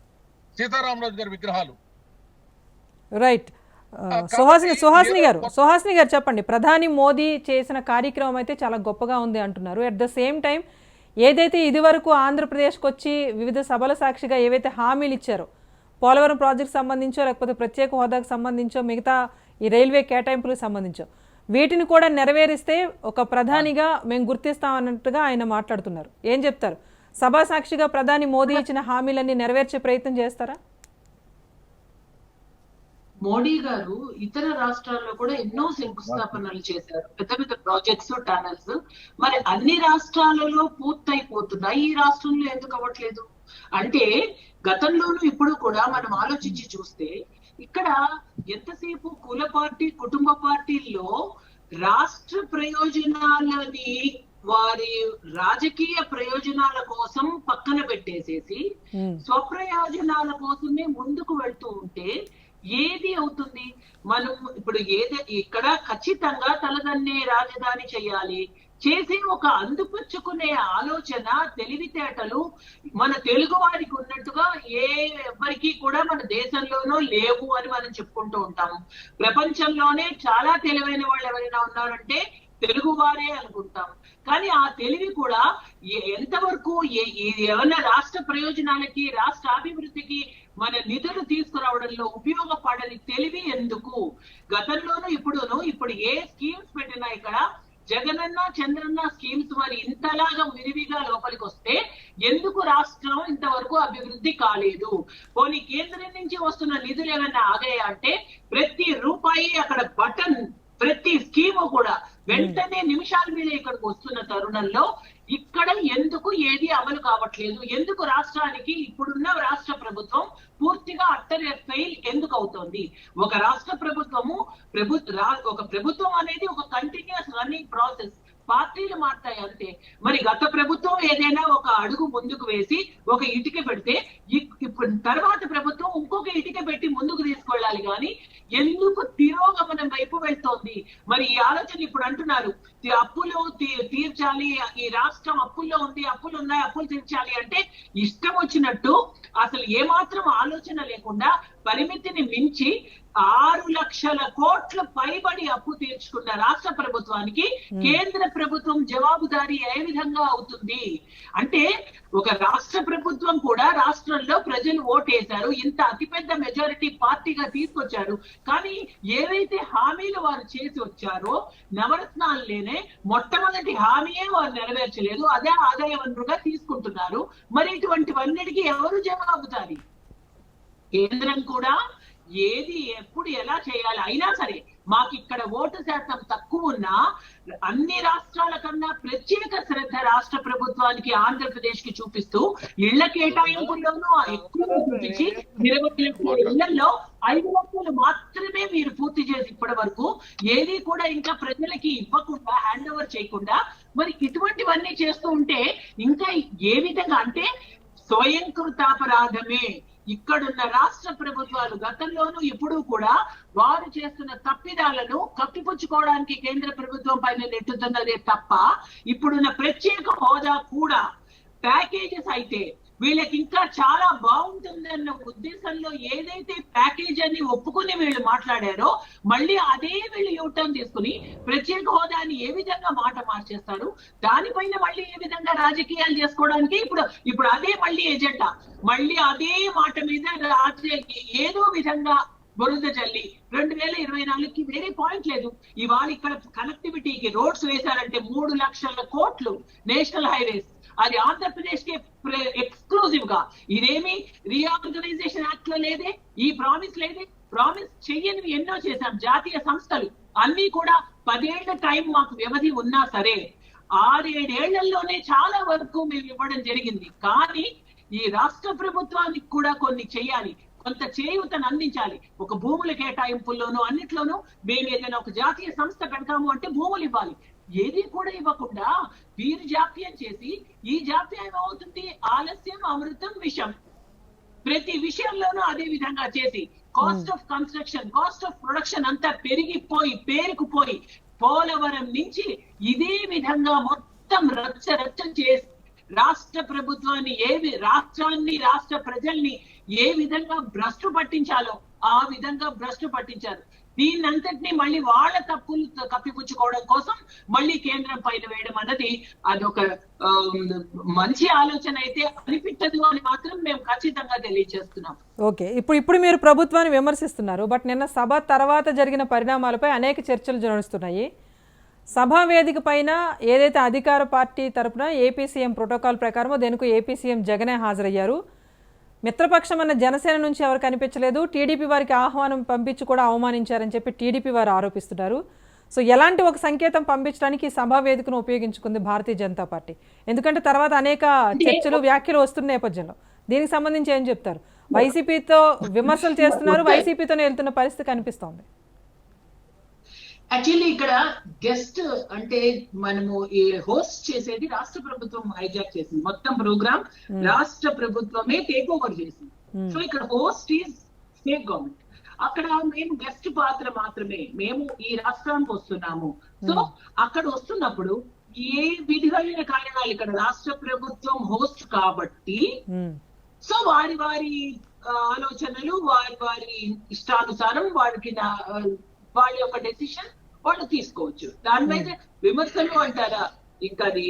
సీతారామరాజు గారి విగ్రహాలు. రైట్. సుహాసిని గారు చెప్పండి. ప్రధాని మోదీ చేసిన కార్యక్రమం అయితే చాలా గొప్పగా ఉంది అంటున్నారు. అట్ ద సేమ్ టైం ఏదైతే ఇదివరకు ఆంధ్రప్రదేశ్కి వచ్చి వివిధ సభల సాక్షిగా ఏవైతే హామీలు ఇచ్చారో, పోలవరం ప్రాజెక్ట్ సంబంధించో లేకపోతే ప్రత్యేక హోదాకు సంబంధించో మిగతా ఈ రైల్వే కేటాయింపులకు సంబంధించో వీటిని కూడా నెరవేరిస్తే ఒక ప్రధానిగా మేము గుర్తిస్తామన్నట్టుగా ఆయన మాట్లాడుతున్నారు. ఏం చెప్తారు? సభా సాక్షిగా ప్రధాని మోదీ ఇచ్చిన హామీలన్నీ నెరవేర్చే ప్రయత్నం చేస్తారా? మోడీ గారు ఇతర రాష్ట్రాల్లో కూడా ఎన్నో శంకుస్థాపనలు చేశారు, పెద్ద పెద్ద ప్రాజెక్ట్స్, టనల్స్. మరి అన్ని రాష్ట్రాలలో పూర్తయిపోతున్నాయి, ఈ రాష్ట్రంలో ఎందుకు అవ్వట్లేదు అంటే గతంలోనూ ఇప్పుడు కూడా మనం ఆలోచించి చూస్తే ఇక్కడ ఎంతసేపు కుల పార్టీ, కుటుంబ పార్టీల్లో రాష్ట్ర ప్రయోజనాలని వారి రాజకీయ ప్రయోజనాల కోసం పక్కన పెట్టేసేసి స్వప్రయోజనాల కోసమే ముందుకు వెళ్తూ ఉంటే ఏది అవుతుంది? మనం ఇప్పుడు ఇక్కడ ఖచ్చితంగా తలదన్నే రాజధాని చేయాలి, చేసి ఒక అందిపుచ్చుకునే ఆలోచన, తెలివితేటలు మన తెలుగు వారికి ఉన్నట్టుగా ఎవరికి కూడా మన దేశంలోనూ లేవు అని మనం చెప్పుకుంటూ ఉంటాము. ప్రపంచంలోనే చాలా తెలివైన వాళ్ళు ఎవరైనా ఉన్నారంటే తెలుగు వారే అనుకుంటాం. కానీ ఆ తెలివి కూడా ఎంతవరకు ఏమైనా రాష్ట్ర ప్రయోజనాలకి, రాష్ట్ర అభివృద్ధికి మన నిధులు తీసుకురావడంలో ఉపయోగపడని తెలివి ఎందుకు? గతంలోనూ ఇప్పుడు ఏ స్కీమ్స్ పెట్టినా ఇక్కడ జగనన్న, చంద్రన్న స్కీమ్స్ మరి ఇంతలాగా విరివిగా లోపలికి వస్తే ఎందుకు రాష్ట్రం ఇంతవరకు అభివృద్ధి కాలేదు? పోనీ కేంద్రం నుంచి వస్తున్న నిధులు ఏమైనా ఆగాయా అంటే ప్రతి రూపాయి అక్కడ బటన్, ప్రతి స్కీము కూడా వెంటనే నిమిషాల మీద ఇక్కడికి వస్తున్న తరుణంలో ఇక్కడ ఎందుకు ఏది అమలు కావట్లేదు? ఎందుకు రాష్ట్రానికి ఇప్పుడున్న రాష్ట్ర ప్రభుత్వం పూర్తిగా అట్టర్ ఫెయిల్ ఎందుకు అవుతోంది? ఒక రాష్ట్ర ప్రభుత్వము ఒక ప్రభుత్వం అనేది ఒక కంటిన్యూస్ రన్నింగ్ ప్రాసెస్. పార్టీలు మారుతాయి అంతే. మరి గత ప్రభుత్వం ఏదైనా ఒక అడుగు ముందుకు వేసి ఒక ఇటుక పెడితే ఇప్పుడు తర్వాత ప్రభుత్వం ఇంకొక ఇటుక పెట్టి ముందుకు తీసుకెళ్ళాలి. కానీ ఎందుకు తిరోగమనం వైపు వెళ్తోంది? మరి ఈ ఆలోచన ఇప్పుడు అంటున్నారు అప్పులు తీర్చాలి, ఈ రాష్ట్రం అప్పుల్లో ఉంది, అప్పులు ఉన్నాయి, అప్పులు తీర్చాలి అంటే ఇష్టం వచ్చినట్టు అసలు ఏమాత్రం ఆలోచన లేకుండా పరిమితిని మించి 6 లక్షల కోట్ల పైబడి అప్పు తీర్చుకున్న రాష్ట్ర ప్రభుత్వానికి కేంద్ర ప్రభుత్వం జవాబుదారీ ఏ విధంగా అవుతుంది? అంటే ఒక రాష్ట్ర ప్రభుత్వం కూడా రాష్ట్రంలో ప్రజలు ఓటేశారు, ఇంత అతిపెద్ద మెజారిటీ పార్టీగా తీసుకొచ్చారు. కానీ ఏవైతే హామీలు వారు చేసి వచ్చారో నవరత్నాల్లోనే మొట్టమొదటి హామీయే వారు నెరవేర్చలేదు, అదే ఆదాయ వనరుగా తీసుకుంటున్నారు. మరి ఇటువంటివన్నిటికీ ఎవరు జవాబుదారీ? కేంద్రం కూడా ఏది ఎప్పుడు ఎలా చేయాలి? అయినా సరే మాకు ఇక్కడ ఓటు శాతం తక్కువ ఉన్నా అన్ని రాష్ట్రాల కన్నా ప్రత్యేక శ్రద్ధ రాష్ట్ర ప్రభుత్వానికి, ఆంధ్రప్రదేశ్ కి చూపిస్తూ ఇళ్ల కేటాయింపుల్లోనూ ఎక్కువ చూపించి 20 లక్షల ఇళ్లలో 5 లక్షలు మాత్రమే మీరు పూర్తి చేసి ఇప్పటి వరకు ఏది కూడా ఇంకా ప్రజలకి ఇవ్వకుండా, హ్యాండ్ ఓవర్ చేయకుండా మరి ఇటువంటివన్నీ చేస్తూ ఉంటే ఇంకా ఏ విధంగా అంటే స్వయంకృతాపరాధమే. ఇక్కడున్న రాష్ట్ర ప్రభుత్వాలు గతంలోనూ ఇప్పుడు కూడా వారు చేస్తున్న తప్పిదాలను కప్పిపుచ్చుకోవడానికి కేంద్ర ప్రభుత్వం పైన నెట్టుతున్నదే తప్ప ఇప్పుడున్న ప్రత్యేక హోదా కూడా ప్యాకేజెస్ అయితే వీళ్ళకి ఇంకా చాలా బాగుంటుందన్న ఉద్దేశంలో ఏదైతే ప్యాకేజ్ అని ఒప్పుకుని వీళ్ళు మాట్లాడారో మళ్ళీ అదే వీళ్ళు యూటర్న్ తీసుకుని ప్రత్యేక హోదాని ఏ విధంగా మాట మార్చేస్తారు, దానిపైన మళ్ళీ ఏ విధంగా రాజకీయాలు చేసుకోవడానికి ఇప్పుడు అదే మళ్ళీ ఎజెండా, మళ్ళీ అదే మాట మీద ఏదో విధంగా బురద జల్లి 2024కి వేరే పాయింట్ లేదు. ఇవాళ ఇక్కడ కనెక్టివిటీకి రోడ్స్ వేశారంటే 3 లక్షల కోట్లు నేషనల్ హైవేస్, అది ఆంధ్రప్రదేశ్ కి ఎక్స్క్లూజివ్ గా. ఇదేమి రీఆర్గనైజేషన్ యాక్ట్ లో లేదే, ఈ ప్రామిస్ లేదే. ప్రామిస్ చెయ్యనివి ఎన్నో చేశాం. జాతీయ సంస్థలు అన్ని కూడా 10 ఏళ్ల టైం మాకు వ్యవధి ఉన్నా సరే 6-7 ఏళ్లలోనే చాలా వరకు మేము ఇవ్వడం జరిగింది. కానీ ఈ రాష్ట్ర ప్రభుత్వానికి కూడా కొన్ని చెయ్యాలి, కొంత చేయూతను అందించాలి. ఒక భూముల కేటాయింపుల్లోనూ అన్నిట్లోనూ మేము ఏదైనా ఒక జాతీయ సంస్థ పెడతాము అంటే భూములు ఇవ్వాలి. ఏది కూడా ఇవ్వకుండా వీరు జాప్యం చేసి ఈ జాప్యం ఏమవుతుంది? ఆలస్యం అమృతం విషం. ప్రతి విషయంలోనూ అదే విధంగా చేసి cost of construction, cost of production అంతా పెరిగిపోయి పేరుకుపోయి పోలవరం నుంచి ఇదే విధంగా మొత్తం రచ్చ చేసి రాష్ట్ర ప్రభుత్వాన్ని రాష్ట్రాన్ని, రాష్ట్ర ప్రజల్ని ఏ విధంగా భ్రష్టు పట్టించాలో ఆ విధంగా భ్రష్టు పట్టించారు. దీన్ని అంతటినీ మళ్ళీ వాళ్ళ తప్పులు కప్పిపుచ్చుకోవడం కోసం మళ్ళీ కేంద్రం పైన వేయడం అన్నది అదొక మంచి ఆలోచన అయితే అనిపించదు అని మాత్రం మేము ఖచ్చితంగా తెలియజేస్తున్నాం. ఓకే, ఇప్పుడు మీరు ప్రభుత్వాన్ని విమర్శిస్తున్నారు, బట్ నిన్న సభ తర్వాత జరిగిన పరిణామాలపై అనేక చర్చలు జరుగుతున్నాయి. సభా వేదిక పైన ఏదైతే అధికార పార్టీ తరపున ఏపీ సీఎం ప్రోటోకాల్ ప్రకారమో దేనికి ఏపీ సీఎం జగనే హాజరయ్యారు. మిత్రపక్షం అన్న జనసేన నుంచి ఎవరు కనిపించలేదు. టీడీపీ వారికి ఆహ్వానం పంపించి కూడా అవమానించారని చెప్పి టీడీపీ వారు ఆరోపిస్తున్నారు. సో ఎలాంటి ఒక సంకేతం పంపించడానికి సభా వేదికను ఉపయోగించుకుంది భారతీయ జనతా పార్టీ? ఎందుకంటే తర్వాత అనేక చర్చలు వ్యాఖ్యలు వస్తున్న నేపథ్యంలో దీనికి సంబంధించి ఏం చెప్తారు? వైసీపీతో విమర్శలు చేస్తున్నారు, వైసీపీతోనే వెళ్తున్న పరిస్థితి కనిపిస్తోంది. యాక్చువల్లీ ఇక్కడ గెస్ట్ అంటే మనము ఈ హోస్ట్ చేసేది రాష్ట్ర ప్రభుత్వం హైజాక్ చేసింది. మొత్తం ప్రోగ్రామ్ రాష్ట్ర ప్రభుత్వమే టేక్ ఓవర్ చేసింది. సో ఇక్కడ హోస్ట్ ఈజ్ స్టేట్ గవర్నమెంట్. అక్కడ మేము గెస్ట్ పాత్ర మాత్రమే. మేము ఈ రాష్ట్రానికి వస్తున్నాము. సో అక్కడ వస్తున్నప్పుడు ఏ విధమైన కారణాలు ఇక్కడ రాష్ట్ర ప్రభుత్వం హోస్ట్ కాబట్టి సో వారి వారి ఆలోచనలు వారి వారి ఇష్టానుసారం వారికి వాళ్ళ యొక్క డెసిషన్ వాళ్ళు తీసుకోవచ్చు. దాని మీద విమర్శలు అంటారా ఇంకా అది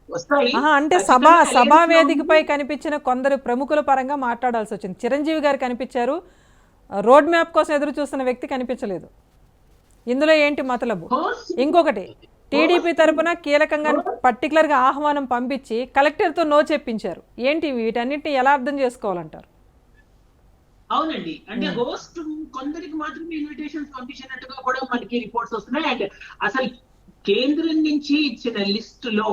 వస్తాయి. అంటే సభా వేదికపై కనిపించిన కొందరు ప్రముఖుల పరంగా మాట్లాడాల్సి వచ్చింది. చిరంజీవి గారు కనిపించారు, రోడ్ మ్యాప్ కోసం ఎదురు చూస్తున్న వ్యక్తి కనిపించలేదు. ఇందులో ఏంటి మతలబు? ఇంకొకటి, టీడీపీ తరపున కీలకంగా పర్టికులర్గా ఆహ్వానం పంపించి కలెక్టర్తో నో చెప్పించారు. ఏంటి వీటన్నిటిని ఎలా అర్థం చేసుకోవాలంటారు? అవునండి, అంటే హోస్ట్ కొందరికి మాత్రమే ఇన్విటేషన్స్ పంపించినట్టుగా కూడా మనకి రిపోర్ట్స్ వస్తున్నాయి. అండ్ అసలు కేంద్రం నుంచి ఇచ్చిన లిస్ట్ లో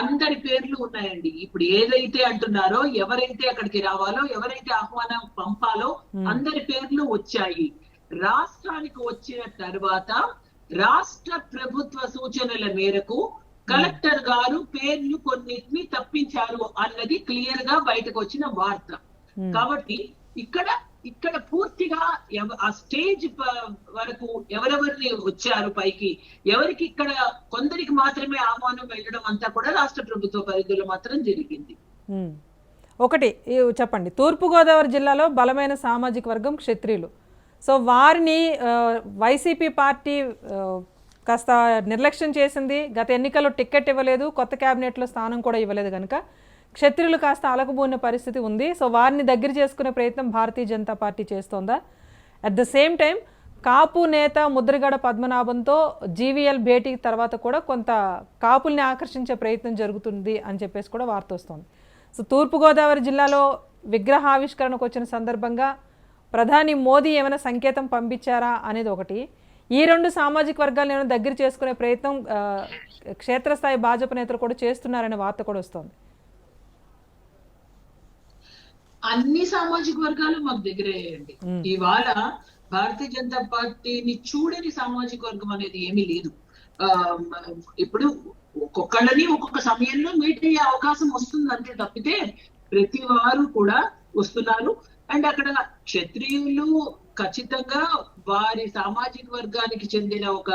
అందరి పేర్లు ఉన్నాయండి. ఇప్పుడు ఏదైతే అంటున్నారో ఎవరైతే అక్కడికి రావాలో ఎవరైతే ఆహ్వానం పంపాలో అందరి పేర్లు వచ్చాయి. రాష్ట్రానికి వచ్చిన తర్వాత రాష్ట్ర ప్రభుత్వ సూచనల మేరకు కలెక్టర్ గారు పేర్లు కొన్నిటిని తప్పించారు అన్నది క్లియర్ గా బయటకు వచ్చిన వార్త. కాబట్టి ఇక్కడ పూర్తిగా ఆ స్టేజ్ వరకు ఎవరెవరిని వచ్చారు పైకి, ఎవరికి ఇక్కడ కొందరికి మాత్రమే ఆహ్వానం వెళ్ళడం అంతా కూడా రాష్ట్ర ప్రభుత్వ పరిధిలో మాత్రం జరిగింది. ఒకటి చెప్పండి, తూర్పుగోదావరి జిల్లాలో బలమైన సామాజిక వర్గం క్షత్రియులు. సో వారిని వైసీపీ పార్టీ కాస్త నిర్లక్ష్యం చేసింది. గత ఎన్నికల్లో టికెట్ ఇవ్వలేదు, కొత్త క్యాబినెట్లో స్థానం కూడా ఇవ్వలేదు కనుక క్షత్రియులు కాస్త అలకబోయిన పరిస్థితి ఉంది. సో వారిని దగ్గర చేసుకునే ప్రయత్నం భారతీయ జనతా పార్టీ చేస్తోందా? At the same time Kapu నేత ముద్రగడ పద్మనాభంతో జీవీఎల్ భేటీ తర్వాత కూడా కొంత కాపుల్ని ఆకర్షించే ప్రయత్నం జరుగుతుంది అని చెప్పేసి కూడా వార్త వస్తుంది. సో తూర్పుగోదావరి జిల్లాలో విగ్రహావిష్కరణకు వచ్చిన సందర్భంగా ప్రధాని మోదీ ఏమైనా సంకేతం పంపించారా అనేది ఒకటి. ఈ రెండు సామాజిక వర్గాలను ఏమైనా దగ్గర చేసుకునే ప్రయత్నం క్షేత్రస్థాయి భాజపా నేతలు కూడా చేస్తున్నారనే వార్త కూడా వస్తుంది. అన్ని సామాజిక వర్గాలు మాకు దగ్గరయ్యాయండి. ఇవాళ భారతీయ జనతా పార్టీని చూడని సామాజిక వర్గం అనేది ఏమీ లేదు. ఇప్పుడు ఒక్కొక్కళ్ళని ఒక్కొక్క సమయంలో మీట్ అయ్యే అవకాశం వస్తుంది అంతే తప్పితే ప్రతి వారు కూడా వస్తున్నారు. అండ్ అక్కడ క్షత్రియులు ఖచ్చితంగా వారి సామాజిక వర్గానికి చెందిన ఒక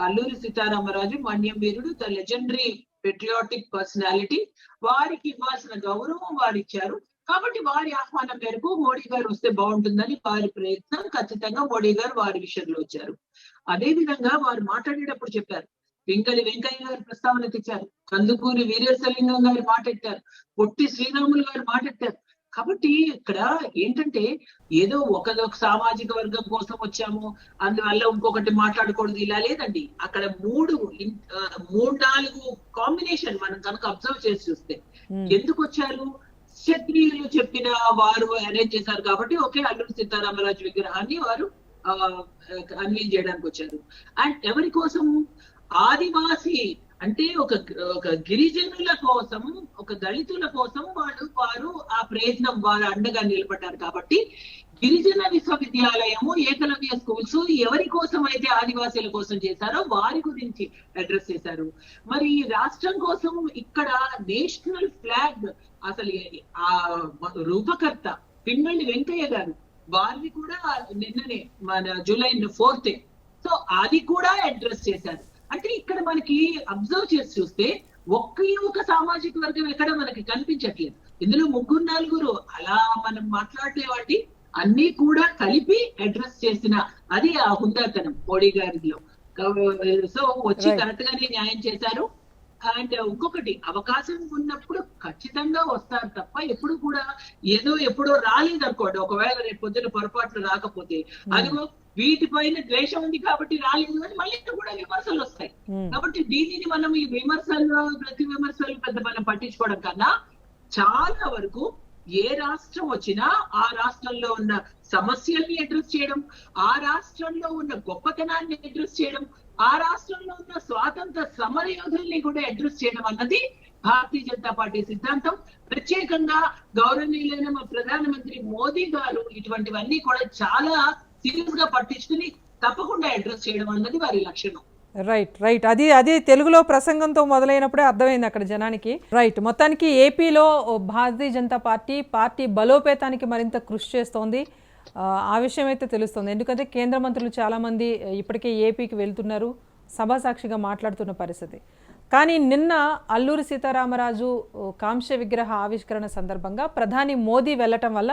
అల్లూరి సీతారామరాజు మన్యం వీరుడు, ద లెజెండరీ పెట్రియాటిక్ పర్సనాలిటీ, వారికి ఇవ్వాల్సిన గౌరవం వారు ఇచ్చారు. కాబట్టి వారి ఆహ్వానం మేరకు మోడీ గారు వస్తే బాగుంటుందని వారి ప్రయత్నం, ఖచ్చితంగా మోడీ గారు వారి విషయంలో వచ్చారు. అదే విధంగా వారు మాట్లాడేటప్పుడు చెప్పారు, వెంకయ్య గారి ప్రస్తావన తెచ్చారు, కందుకూరి వీరేశలింగం గారు మాట్లాడారు, పొట్టి శ్రీరాములు గారు మాట్లాడారు. కాబట్టి ఇక్కడ ఏంటంటే ఏదో ఒక సామాజిక వర్గం కోసం వచ్చాము అందువల్ల ఇంకొకటి మాట్లాడకూడదు ఇలా లేదండి. అక్కడ మూడు నాలుగు కాంబినేషన్ మనం కనుక అబ్జర్వ్ చేసి చూస్తే ఎందుకు వచ్చారు? క్షత్రియులు చెప్పిన వారు అరేంజ్ చేశారు కాబట్టి ఒకే అల్లూరి సీతారామరాజు విగ్రహాన్ని వారు అన్వీల్ చేయడానికి వచ్చారు. అండ్ ఎవరి కోసం? ఆదివాసి అంటే ఒక గిరిజనుల కోసం, ఒక దళితుల కోసం వారు ఆ ప్రయత్నం వారు అండగా నిలబడ్డారు. కాబట్టి గిరిజన విశ్వవిద్యాలయము, ఏకలవ్య స్కూల్స్ ఎవరి కోసం అయితే ఆదివాసీల కోసం చేశారో వారి గురించి అడ్రస్ చేశారు. మరి రాష్ట్రం కోసం ఇక్కడ నేషనల్ ఫ్లాగ్ అసలు ఆ రూపకర్త పిన్నెల్లి వెంకయ్య గారు, వారిని కూడా నిన్ననే మన జూలై 4th సో అది కూడా అడ్రస్ చేశారు. అంటే ఇక్కడ మనకి అబ్జర్వ్ చేసి చూస్తే ఒక సామాజిక వర్గం ఎక్కడ మనకి కనిపించట్లేదు. ఇందులో 3-4 అలా మనం మాట్లాడేవాడి అన్ని కూడా కలిపి అడ్రస్ చేసిన అది ఆ హుందాతనం మోడీ గారిలో. సో వచ్చి Right. కరెక్ట్ గానే న్యాయం చేశారు. అండ్ ఇంకొకటి, అవకాశం ఉన్నప్పుడు ఖచ్చితంగా వస్తారు తప్ప ఎప్పుడు కూడా ఏదో ఎప్పుడో రాలేదు అనుకోండి, ఒకవేళ రేపు పొద్దున పొరపాట్లు రాకపోతే అదిగో వీటిపైన ద్వేషం ఉంది కాబట్టి రాలేదు అని మళ్ళీ కూడా విమర్శలు వస్తాయి. కాబట్టి దీనిని మనం ఈ విమర్శలు ప్రతి విమర్శలు పెద్ద మనం పట్టించుకోవడం కన్నా చాలా వరకు ఏ రాష్ట్రం వచ్చినా ఆ రాష్ట్రంలో ఉన్న సమస్యల్ని అడ్రస్ చేయడం, ఆ రాష్ట్రంలో ఉన్న గొప్పతనాన్ని అడ్రస్ చేయడం, ఆ రాష్ట్రంలో ఉన్న స్వాతంత్ర సమర యోధుల్ని కూడా అడ్రస్ చేయడం అన్నది భారతీయ జనతా పార్టీ సిద్ధాంతం. ప్రత్యేకంగా గౌరవనీయులైన మా ప్రధానమంత్రి మోదీ గారు ఇటువంటివన్నీ కూడా చాలా సీరియస్ గా పట్టించుకుని తప్పకుండా అడ్రస్ చేయడం అన్నది వారి లక్షణం. రైట్ రైట్ అది తెలుగులో ప్రసంగంతో మొదలైనప్పుడే అర్థమైంది అక్కడ జనానికి. రైట్, మొత్తానికి ఏపీలో భారతీయ జనతా పార్టీ బలోపేతానికి మరింత కృషి చేస్తోంది. ఆ విషయం అయితే తెలుస్తుంది. ఎందుకంటే కేంద్ర మంత్రులు చాలామంది ఇప్పటికే ఏపీకి వెళ్తున్నారు, సభాసాక్షిగా మాట్లాడుతున్న పరిస్థితి. కానీ నిన్న అల్లూరి సీతారామరాజు కాంస్య విగ్రహ ఆవిష్కరణ సందర్భంగా ప్రధాని మోదీ వెళ్ళటం వల్ల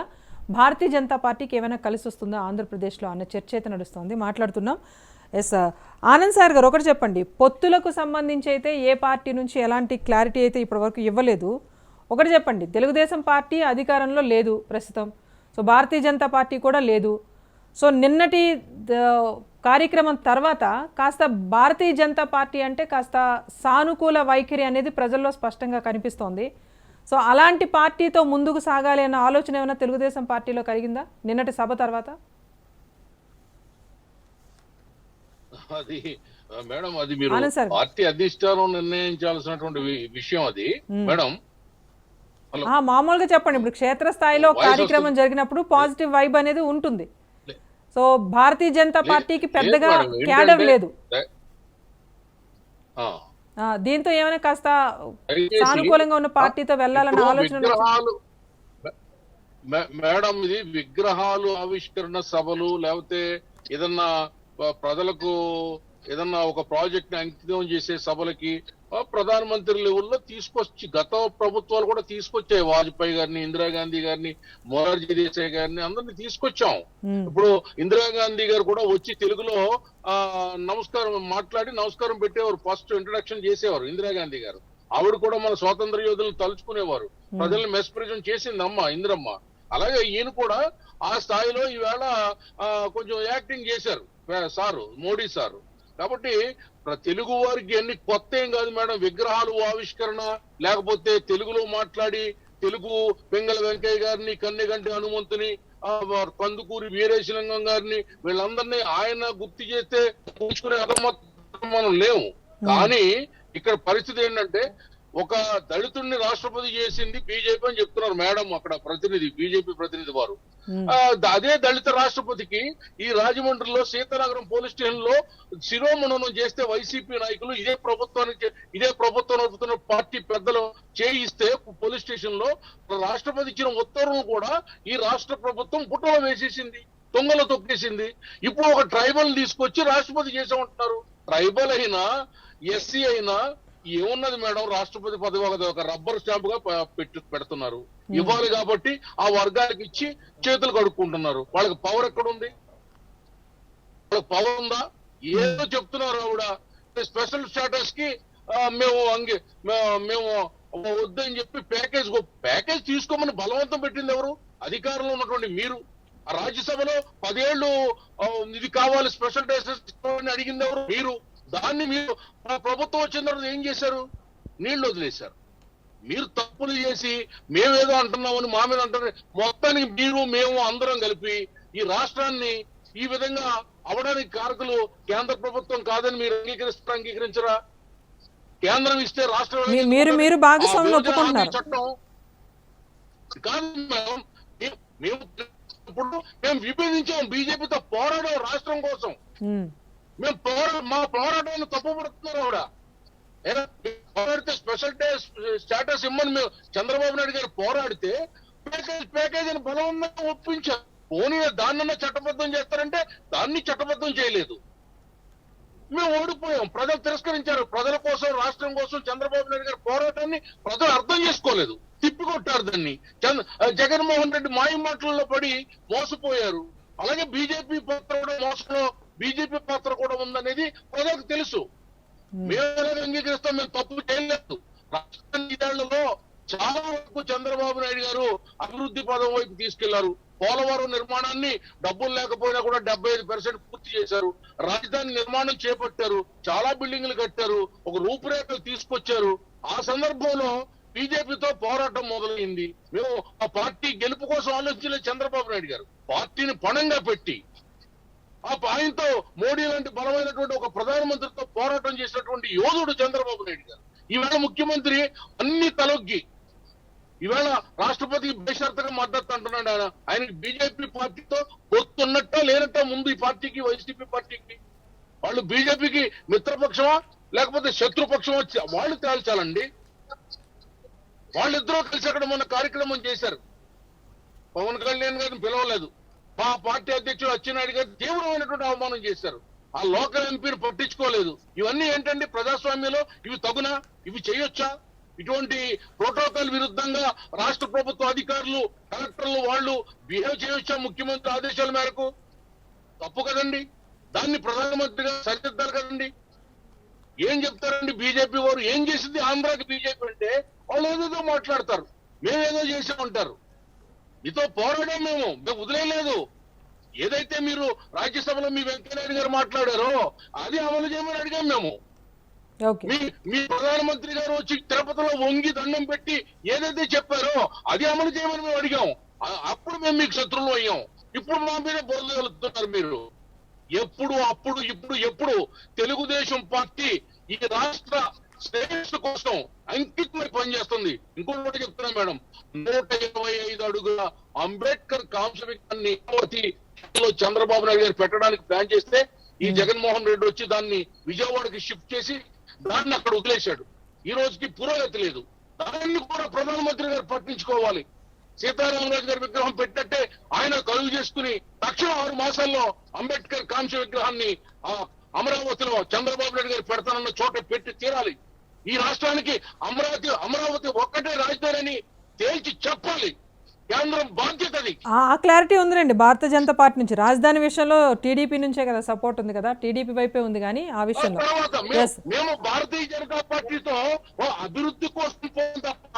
భారతీయ జనతా పార్టీకి ఏమైనా కలిసి వస్తుందా ఆంధ్రప్రదేశ్లో అన్న చర్చ అయితే నడుస్తుంది. మాట్లాడుతున్నాం. ఎస్ ఆనంద్ సార్ గారు, ఒకటి చెప్పండి, పొత్తులకు సంబంధించి అయితే ఏ పార్టీ నుంచి ఎలాంటి క్లారిటీ అయితే ఇప్పటివరకు ఇవ్వలేదు. ఒకటి చెప్పండి, తెలుగుదేశం పార్టీ అధికారంలో లేదు ప్రస్తుతం, సో భారతీయ జనతా పార్టీ కూడా లేదు. సో నిన్నటి కార్యక్రమం తర్వాత కాస్త భారతీయ జనతా పార్టీ అంటే కాస్త సానుకూల వైఖరి అనేది ప్రజల్లో స్పష్టంగా కనిపిస్తోంది. సో అలాంటి పార్టీతో ముందుకు సాగాలి అన్న ఆలోచన ఏమైనా తెలుగుదేశం పార్టీలో కలిగిందా నిన్నటి సభ తర్వాత? అది మేడం, అది మీరు ఆనంద్ సార్. పార్టీ అధిష్టానం నిర్ణయించాల్సినటువంటి విషయం అది మేడం. మామూలుగా చెప్పండి, ఇప్పుడు క్షేత్రస్థాయిలో కార్యక్రమం జరిగినప్పుడు పాజిటివ్ వైబ్ అనేది ఉంటుంది. సో భారతీయ జనతా పార్టీకి పెద్దగా క్యాడర్ లేదు, దీంతో ఏమైనా కాస్త సానుకూలంగా ఉన్న పార్టీతో వెళ్ళాలన్న ఆలోచన. మేడం, ఇది విగ్రహాలు ఆవిష్కరణ సభలు లేకపోతే ఏదన్నా ప్రజలకు ఏదన్నా ఒక ప్రాజెక్ట్ ని అంకితం చేసే సభలకి ప్రధానమంత్రి లెవెల్లో తీసుకొచ్చి గత ప్రభుత్వాలు కూడా తీసుకొచ్చాయి. వాజ్పేయి గారిని, ఇందిరాగాంధీ గారిని, మొరార్జీ దేశాయ్ గారిని అందరినీ తీసుకొచ్చాం. ఇప్పుడు ఇందిరాగాంధీ గారు కూడా వచ్చి తెలుగులో నమస్కారం మాట్లాడి నమస్కారం పెట్టేవారు, ఫస్ట్ ఇంట్రడక్షన్ చేసేవారు ఇందిరాగాంధీ గారు. ఆవిడ కూడా మన స్వాతంత్ర యోధులను తలుచుకునేవారు, ప్రజల్ని మెస్ప్రిజం చేసింది అమ్మ ఇందిరమ్మ. అలాగే ఈయన కూడా ఆ స్థాయిలో ఈవేళ కొంచెం యాక్టింగ్ చేశారు సారు, మోడీ సారు. కాబట్టి తెలుగు వారికి అన్ని కొత్త ఏం కాదు మేడం. విగ్రహాలు ఆవిష్కరణ లేకపోతే తెలుగులో మాట్లాడి తెలుగు పింగళ వెంకయ్య గారిని, కన్నెగంటి హనుమంతుని, కందుకూరి వీరేశలింగం గారిని వీళ్ళందరినీ ఆయన గుర్తు చేస్తే పూచుకునే అదమ్మతం మనం లేవు. కానీ ఇక్కడ పరిస్థితి ఏంటంటే ఒక దళితుడిని రాష్ట్రపతి చేసింది బీజేపీ అని చెప్తున్నారు మేడం. అక్కడ ప్రతినిధి, బీజేపీ ప్రతినిధి వారు అదే దళిత రాష్ట్రపతికి ఈ రాజమండ్రిలో సీతానగరం పోలీస్ స్టేషన్ లో శిరోమణనం చేస్తే వైసీపీ నాయకులు ఇదే ప్రభుత్వం నడుపుతున్న పార్టీ పెద్దలు చేయిస్తే పోలీస్ స్టేషన్ లో రాష్ట్రపతి ఇచ్చిన ఉత్తర్వును కూడా ఈ రాష్ట్ర ప్రభుత్వం బుట్టలో వేసేసింది, తొంగలో తొక్కేసింది. ఇప్పుడు ఒక ట్రైబల్ తీసుకొచ్చి రాష్ట్రపతి చేసామంటున్నారు. ట్రైబల్ అయినా ఎస్సీ అయినా ఏమున్నది మేడం, రాష్ట్రపతి పదవి ఒక రబ్బర్ స్టాంప్ గా పెడుతున్నారు. ఇవ్వాలి కాబట్టి ఆ వర్గానికి ఇచ్చి చేతులు కడుక్కుంటున్నారు. వాళ్ళకి పవర్ ఎక్కడుంది? వాళ్ళకి పవర్ ఉందా? ఏదో చెప్తున్నారు ఆవిడ స్పెషల్ స్టేటస్ కి మేము వద్దని చెప్పి ప్యాకేజ్ తీసుకోమని బలవంతం పెట్టింది ఎవరు? అధికారంలో ఉన్నటువంటి మీరు. ఆ రాజ్యసభలో 10 ఏళ్లు ఇది కావాలి స్పెషల్ స్టేటస్ అని అడిగింది ఎవరు? మీరు. దాన్ని మీరు ప్రభుత్వం వచ్చిన తర్వాత ఏం చేశారు? నీళ్లు వదిలేశారు. మీరు తప్పులు చేసి మేమేదో అంటున్నామని మా మీద అంటారు. మొత్తానికి మీరు మేము అందరం కలిపి ఈ రాష్ట్రాన్ని ఈ విధంగా అవడానికి కారకులు కేంద్ర ప్రభుత్వం కాదని మీరు అంగీకరించరా? కేంద్రం ఇస్తే రాష్ట్రం మీరు భాగస్వామ్యం ఒప్పుకుంటున్నారు. చట్టం కాదు మేడం. మేము విభేదించాం, బీజేపీతో పోరాడాం రాష్ట్రం కోసం. మా పోరాటాన్ని తప్పుపడుతున్నారు ఆవిడ. పోరాడితే స్పెషల్ స్టేటస్ ఇమ్మని మేము చంద్రబాబు నాయుడు గారు పోరాడితే ప్యాకేజ్ అని బలవంతంగా ఒప్పించారు. పోనీ దాన్నన్నా చట్టబద్ధం చేస్తారంటే దాన్ని చట్టబద్ధం చేయలేదు. మేము ఓడిపోయాం, ప్రజలు తిరస్కరించారు. ప్రజల కోసం, రాష్ట్రం కోసం చంద్రబాబు నాయుడు గారి పోరాటాన్ని ప్రజలు అర్థం చేసుకోలేదు. తిప్పికొట్టారు దాన్ని. జగన్మోహన్ రెడ్డి మాయ మాటల్లో పడి మోసపోయారు. అలాగే బీజేపీ పాత్ర కూడా మోసంలో బీజేపీ పాత్ర కూడా ఉందనేది ప్రజలకు తెలుసు. మేము అంగీకరిస్తాం, మేము తప్పు చేయలేదు. రాష్ట్రాన్ని ఇదేళ్లలో చాలా వరకు చంద్రబాబు నాయుడు గారు అభివృద్ధి పదం వైపు తీసుకెళ్లారు. పోలవరం నిర్మాణాన్ని డబ్బులు లేకపోయినా కూడా 75% పూర్తి చేశారు. రాజధాని నిర్మాణం చేపట్టారు, చాలా బిల్డింగ్లు కట్టారు, ఒక రూపురేఖలు తీసుకొచ్చారు. ఆ సందర్భంలో బీజేపీతో పోరాటం మొదలైంది. మేము ఆ పార్టీ గెలుపు కోసం ఆలోచించలేదు. చంద్రబాబు నాయుడు గారు పార్టీని పణంగా పెట్టి ఆయనతో మోడీ లాంటి బలమైనటువంటి ఒక ప్రధానమంత్రితో పోరాటం చేసినటువంటి యోధుడు చంద్రబాబు నాయుడు గారు. ఈవేళ ముఖ్యమంత్రి అన్ని తలొగ్గి ఈవేళ రాష్ట్రపతికి బేషరతుగా మద్దతు అంటున్నాడు. ఆయనకి బీజేపీ పార్టీతో పొత్తున్నట్టా లేనట్టా ముందు ఈ పార్టీకి, వైసీపీ పార్టీకి వాళ్ళు బీజేపీకి మిత్రపక్షమా లేకపోతే శత్రుపక్షమా వాళ్ళు తేల్చాలండి. వాళ్ళిద్దరూ కలిసి అక్కడ మొన్న కార్యక్రమం చేశారు. పవన్ కళ్యాణ్ గారిని పిలవలేదు. మా పార్టీ అధ్యక్షుడు అచ్చెన్నాయుడు గారు తీవ్రమైనటువంటి అవమానం చేశారు. ఆ లోకల్ ఎంపీని పట్టించుకోలేదు. ఇవన్నీ ఏంటండి ప్రజాస్వామ్యంలో? ఇవి తగునా? ఇవి చేయొచ్చా? ఇటువంటి ప్రోటోకాల్ విరుద్ధంగా రాష్ట్ర ప్రభుత్వ అధికారులు, కలెక్టర్లు వాళ్ళు బిహేవ్ చేయొచ్చా ముఖ్యమంత్రి ఆదేశాల మేరకు? తప్పు కదండి. దాన్ని ప్రధానమంత్రిగా సరిదిద్దాలి కదండి. ఏం చెప్తారండి బీజేపీ వారు? ఏం చేసింది ఆంధ్రాకి బీజేపీ అంటే వాళ్ళు ఏదేదో మాట్లాడతారు, మేమేదో చేసామంటారు. మీతో పోరాడాం, మేము వదిలేదు. ఏదైతే మీరు రాజ్యసభలో మీ వెంకయ్యనాయుడు గారు మాట్లాడారో అది అమలు చేయమని అడిగాం మేము. మీ ప్రధానమంత్రి గారు వచ్చి తిరుపతిలో వంగి దండం పెట్టి ఏదైతే చెప్పారో అది అమలు చేయమని మేము అడిగాం. అప్పుడు మేము మీకు శత్రువులు అయ్యాం. ఇప్పుడు మా మీద బురద వెళ్తున్నారు మీరు. ఎప్పుడు తెలుగుదేశం పార్టీ ఈ రాష్ట్ర శ్రేయస్సు కోసం అంకితమై పనిచేస్తుంది. ఇంకొకటి చెప్తున్నా మేడం, 125 అడుగుల అంబేద్కర్ కాంస్య విగ్రహాన్ని చంద్రబాబు నాయుడు గారు పెట్టడానికి ప్లాన్ చేస్తే ఈ జగన్మోహన్ రెడ్డి వచ్చి దాన్ని విజయవాడకి షిఫ్ట్ చేసి దాన్ని అక్కడ వదిలేశాడు. ఈ రోజుకి పురోగతి లేదు. దాన్ని కూడా ప్రధానమంత్రి గారు పట్టించుకోవాలి. సీతారామరాజు గారి విగ్రహం పెట్టినట్టే ఆయన కలుగు చేసుకుని తక్షణం 6 మాసాల్లో అంబేద్కర్ కాంస్య విగ్రహాన్ని అమరావతిలో చంద్రబాబు నాయుడు గారు పెడతానన్న చోట పెట్టి తీరాలి. ఈ రాష్ట్రానికి అమరావతి ఒక్కటే రాజధాని తేల్చి చెప్పాలి. కేంద్రం బాధ్యత అది. ఆ క్లారిటీ ఉందండి భారతీయ జనతా పార్టీ నుంచి. రాజధాని విషయంలో టీడీపీ నుంచే కదా సపోర్ట్ ఉంది కదా, టీడీపీ వైపే ఉంది. కానీ ఆ విషయంలో మేము భారతీయ జనతా పార్టీతో అభివృద్ధి కోసం తప్ప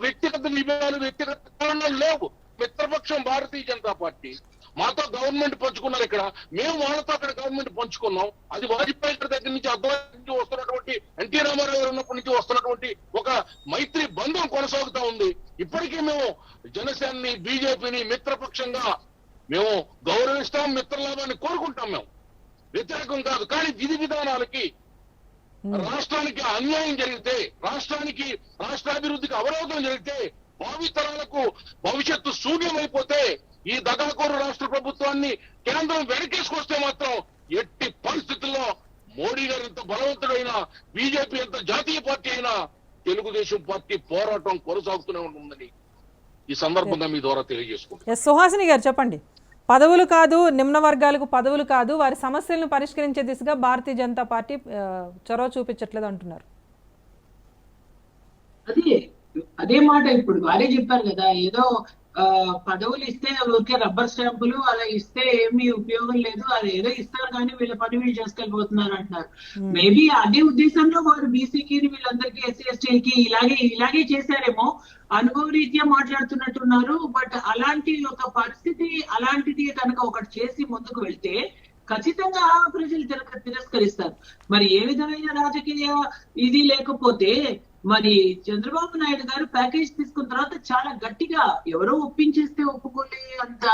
వ్యక్తిగత నివేదాలు, వ్యక్తిగత కారణాలు లేవు. మిత్రపక్షం భారతీయ జనతా పార్టీ. మాతో గవర్నమెంట్ పంచుకున్నారు ఇక్కడ, మేము వాళ్ళతో అక్కడ గవర్నమెంట్ పంచుకున్నాం. అది వాజ్పేయి గారి దగ్గర నుంచి అద్వానీ నుంచి వస్తున్నటువంటి, ఎన్టీ రామారావు గారు ఉన్నప్పటి నుంచి వస్తున్నటువంటి ఒక మైత్రి బంధం కొనసాగుతా ఉంది. ఇప్పటికీ మేము జనసేనని, బీజేపీని మిత్రపక్షంగా మేము గౌరవిస్తాం, మిత్రలాభాన్ని కోరుకుంటాం. మేము వ్యతిరేకం కాదు. కానీ విధి విధానాలకి రాష్ట్రానికి అన్యాయం జరిగితే, రాష్ట్రాభివృద్ధికి అవరోధం జరిగితే, భావితరాలకు భవిష్యత్తు శూన్యమైపోతే ఈ దగాకోరు రాష్ట్ర ప్రభుత్వాన్ని కేంద్రం వెనకేసుకొస్తే మాత్రం ఎట్టి పరిస్థితుల్లో మోడీ గారు ఎంత బలవంతుడైనా, బీజేపీ ఎంత జాతీయ పార్టీ అయినా తెలుగుదేశం పార్టీ పోరాటం కొనసాగుతూనే ఉంటుందని ఈ సందర్భంగా మీ ద్వారా తెలియజేసుకుంటాం. సుహాసిని గారు చెప్పండి. పదవులు కాదు, నిమ్న వర్గాలకు పదవులు కాదు, వారి సమస్యలను పరిష్కరించే దిశగా భారతీయ జనతా పార్టీ చొరవ చూపించట్లేదు అంటున్నారు. అదే మాట ఇప్పుడు వారే చెప్పారు కదా, ఏదో పదవులు ఇస్తే ఊరికే రబ్బర్ స్టాంపులు అలా ఇస్తే ఏమీ ఉపయోగం లేదు, అది ఏదో ఇస్తారు కానీ వీళ్ళ పని వీళ్ళు చేసుకెళ్ళిపోతున్నారు అంటున్నారు. మేబీ అదే ఉద్దేశంలో వారు బీసీకి వీళ్ళందరికీ, ఎస్సీ ఎస్టీలకి ఇలాగే చేశారేమో, అనుభవ రీత్యా మాట్లాడుతున్నట్టున్నారు. బట్ అలాంటి ఒక పరిస్థితి, అలాంటిది కనుక ఒకటి చేసి ముందుకు వెళ్తే ఖచ్చితంగా ప్రజలు తిరస్కరిస్తారు. మరి ఏ విధమైన రాజకీయ ఇది లేకపోతే మరి చంద్రబాబు నాయుడు గారు ప్యాకేజ్ తీసుకున్న తర్వాత చాలా గట్టిగా ఎవరో ఒప్పించేస్తే ఒప్పుకోలే అంత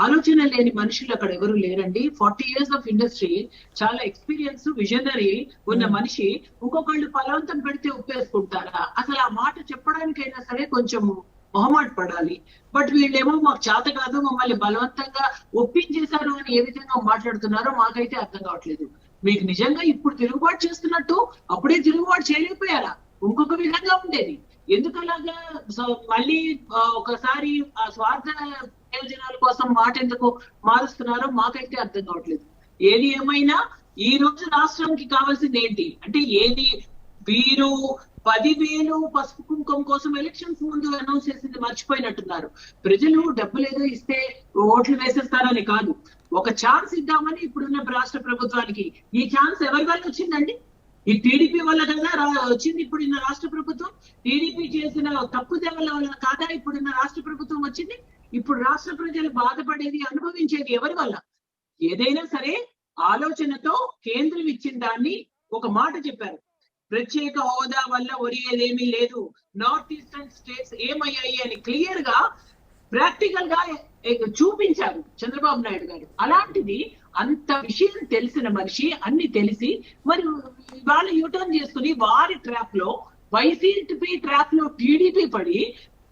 ఆలోచన లేని మనుషులు అక్కడ ఎవరు లేరండి. 40 years ఆఫ్ ఇండస్ట్రీ, చాలా ఎక్స్పీరియన్స్, విజనరీ ఉన్న మనిషి ఇంకొకళ్ళు బలవంతం పెడితే ఒప్పేసుకుంటారా? అసలు ఆ మాట చెప్పడానికైనా సరే కొంచెం మొహమాట పడాలి. బట్ వీళ్ళేమో మాకు చేత కాదు, మమ్మల్ని బలవంతంగా ఒప్పించేశారు అని ఏ విధంగా మాట్లాడుతున్నారో మాకైతే అర్థం కావట్లేదు. మీకు నిజంగా ఇప్పుడు తిరుగుబాటు చేస్తున్నట్టు అప్పుడే తిరుగుబాటు చేయలేకపోయారా? ఇంకొక విధంగా ఉండేది. ఎందుకు అలాగా మళ్ళీ ఒకసారి ఆ స్వార్థ ప్రయోజనాల కోసం మాట ఎందుకు మారుస్తున్నారో మాకైతే అర్థం కావట్లేదు. ఏది ఏమైనా ఈ రోజు రాష్ట్రానికి కావాల్సింది ఏంటి అంటే, ఏది వీరు 10,000 పసుపు కుంకుమ కోసం ఎలక్షన్స్ ముందు అనౌన్స్ చేసింది మర్చిపోయినట్టున్నారు. ప్రజలు డబ్బులు ఏదో ఇస్తే ఓట్లు వేసేస్తారని కాదు, ఒక ఛాన్స్ ఇద్దామని ఇప్పుడున్న రాష్ట్ర ప్రభుత్వానికి. ఈ ఛాన్స్ ఎవరి వల్ల వచ్చిందండి? ఈ టీడీపీ వల్ల కదా వచ్చింది ఇప్పుడున్న రాష్ట్ర ప్రభుత్వం. టీడీపీ చేసిన తప్పుదెవల వల్ల కాదా ఇప్పుడున్న రాష్ట్ర ప్రభుత్వం వచ్చింది? ఇప్పుడు రాష్ట్ర ప్రజలు బాధపడేది, అనుభవించేది ఎవరి వల్ల? ఏదైనా సరే ఆలోచనతో కేంద్రం ఇచ్చిన దాన్ని ఒక మాట చెప్పారు, ప్రత్యేక హోదా వల్ల ఒరిగేదేమీ లేదు, నార్త్ ఈస్టర్న్ స్టేట్స్ ఏమయ్యాయి అని క్లియర్ గా ప్రాక్టికల్ గా చూపించారు చంద్రబాబు నాయుడు గారు. అలాంటిది అంత విషయం తెలిసిన మనిషి అన్ని తెలిసి మరి వాళ్ళు యూటర్న్ చేసుకుని వారి ట్రాప్ లో, వైసీపీ ట్రాప్ లో టీడీపీ పడి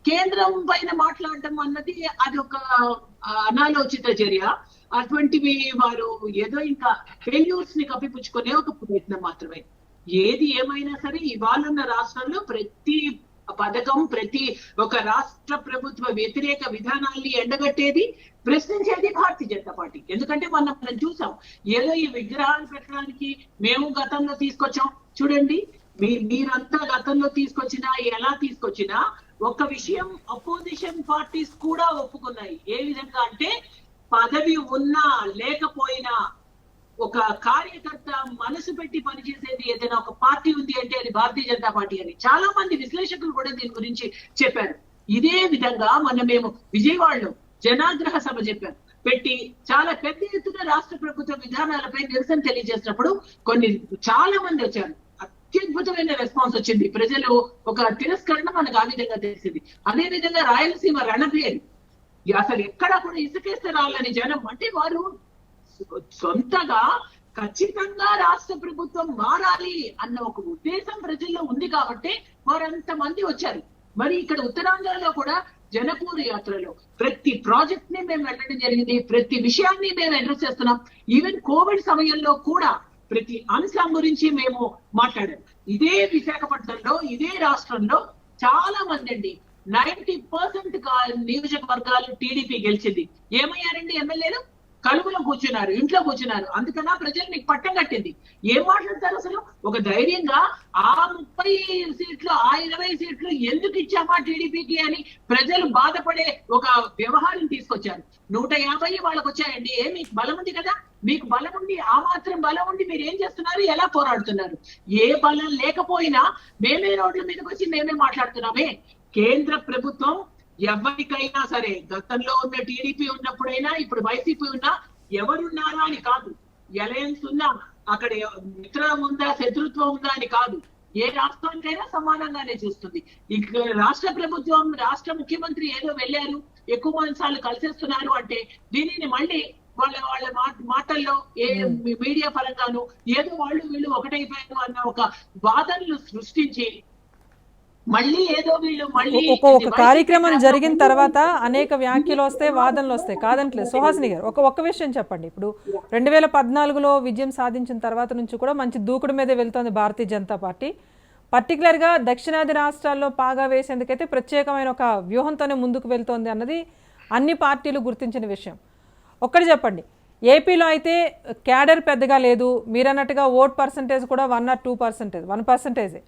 కేంద్రం పైన మాట్లాడడం అన్నది అది ఒక అనాలోచిత చర్య. అటువంటివి వారు ఏదో ఇంకా ఫెయిల్యూర్స్ ని కప్పిపుచ్చుకునే ఒక ప్రయత్నం మాత్రమే. ఏది ఏమైనా సరే ఇవాళన్న రాష్ట్రంలో ప్రతి పథకం, ప్రతి ఒక రాష్ట్ర ప్రభుత్వ వ్యతిరేక విధానాల్ని ఎండగట్టేది, ప్రశ్నించేది భారతీయ జనతా పార్టీ. ఎందుకంటే మనం చూసాం, ఏదో ఈ విగ్రహాలు పెట్టడానికి మేము గతంలో తీసుకొచ్చాం. చూడండి, మీరంతా గతంలో తీసుకొచ్చినా ఎలా తీసుకొచ్చినా ఒక విషయం అపోజిషన్ పార్టీస్ కూడా ఒప్పుకున్నాయి. ఏ విధంగా అంటే పదవి ఉన్నా లేకపోయినా ఒక కార్యకర్త మనసు పెట్టి పనిచేసేది ఏదైనా ఒక పార్టీ ఉంది అంటే అది భారతీయ జనతా పార్టీ అని చాలా మంది విశ్లేషకులు కూడా దీని గురించి చెప్పారు. ఇదే విధంగా మేము విజయవాడలో జనాగ్రహ సభ చెప్పారు, పెట్టి చాలా పెద్ద ఎత్తున రాష్ట్ర ప్రభుత్వ విధానాలపై నిరసన తెలియజేసినప్పుడు చాలా మంది వచ్చారు. అత్యద్భుతమైన రెస్పాన్స్ వచ్చింది. ప్రజలు ఒక తిరస్కరణ మనకు ఆ విధంగా తెలిసింది. అదే విధంగా రాయలసీమ రణభేరి, అసలు ఎక్కడా కూడా ఇసుకేస్తే రాలని జనం అంటే వారు సొంతగా ఖచ్చితంగా రాష్ట్ర ప్రభుత్వం మారాలి అన్న ఒక ఉద్దేశం ప్రజల్లో ఉంది కాబట్టి వారంత మంది వచ్చారు. మరి ఇక్కడ ఉత్తరాంధ్రలో కూడా జనపూర్ యాత్రలో ప్రతి ప్రాజెక్ట్ ని మేము వెళ్ళడం జరిగింది, ప్రతి విషయాన్ని మేము అడ్రస్ చేస్తున్నాం. ఈవెన్ కోవిడ్ సమయంలో కూడా ప్రతి అంశం గురించి మేము మాట్లాడాం. ఇదే విశాఖపట్నంలో, ఇదే రాష్ట్రంలో చాలా మంది అండి 90% నియోజకవర్గాలు టీడీపీ గెలిచింది. ఏమయ్యారండి ఎమ్మెల్యేలు? కలుగులో కూర్చున్నారు, ఇంట్లో కూర్చున్నారు. అందుకన్నా ప్రజలు మీకు పట్టం కట్టింది. ఏం మాట్లాడతారు అసలు? ఒక ధైర్యంగా ఆ 30 సీట్లు, ఆ 20 సీట్లు ఎందుకు ఇచ్చామా టీడీపీకి అని ప్రజలు బాధపడే ఒక వ్యవహారం తీసుకొచ్చారు. 150 వాళ్ళకి వచ్చాయండి. మీకు బలం ఉంది కదా, మీకు బలం ఉంది, ఆ మాత్రం బలం ఉండి మీరు ఏం చేస్తున్నారు, ఎలా పోరాడుతున్నారు? ఏ బలం లేకపోయినా మేమే రోడ్ల మీదకి వచ్చి మేమే మాట్లాడుతున్నామే. కేంద్ర ప్రభుత్వం ఎవరికైనా సరే, గతంలో ఉన్న టీడీపీ ఉన్నప్పుడైనా ఇప్పుడు వైసీపీ ఉన్నా, ఎవరున్నారా అని కాదు, అలయన్స్ ఉన్నా, అక్కడ మిత్రం ఉందా శత్రుత్వం ఉందా అని కాదు, ఏ రాష్ట్రానికైనా సమానంగానే చూస్తుంది. ఇక్కడ రాష్ట్ర ప్రభుత్వం, రాష్ట్ర ముఖ్యమంత్రి ఏదో వెళ్ళారు, ఎక్కువ మంది సార్లు కలిసేస్తున్నారు అంటే దీనిని మళ్ళీ వాళ్ళ మాటల్లో మీడియా పరంగాను ఏదో వీళ్ళు ఒకటైపోయారు అన్న ఒక వాదనలు సృష్టించి మళ్ళీ ఏదో వీళ్ళు మళ్ళీ ఒక కార్యక్రమం జరిగిన తర్వాత అనేక వ్యాఖ్యలు వస్తాయి, వాదనలు వస్తాయి, కాదంటలేదు. సుహాసిని గారు ఒక్క విషయం చెప్పండి. ఇప్పుడు 2014లో విజయం సాధించిన తర్వాత నుంచి కూడా మంచి దూకుడు మీదే వెళ్తోంది భారతీయ జనతా పార్టీ. పర్టికులర్గా దక్షిణాది రాష్ట్రాల్లో పాగా వేసేందుకైతే ప్రత్యేకమైన ఒక వ్యూహంతోనే ముందుకు వెళ్తోంది అన్నది అన్ని పార్టీలు గుర్తించిన విషయం. ఒక్కటి చెప్పండి, ఏపీలో అయితే క్యాడర్ పెద్దగా లేదు, మీరన్నట్టుగా ఓట్ పర్సంటేజ్ కూడా 1 or 2%, 1%.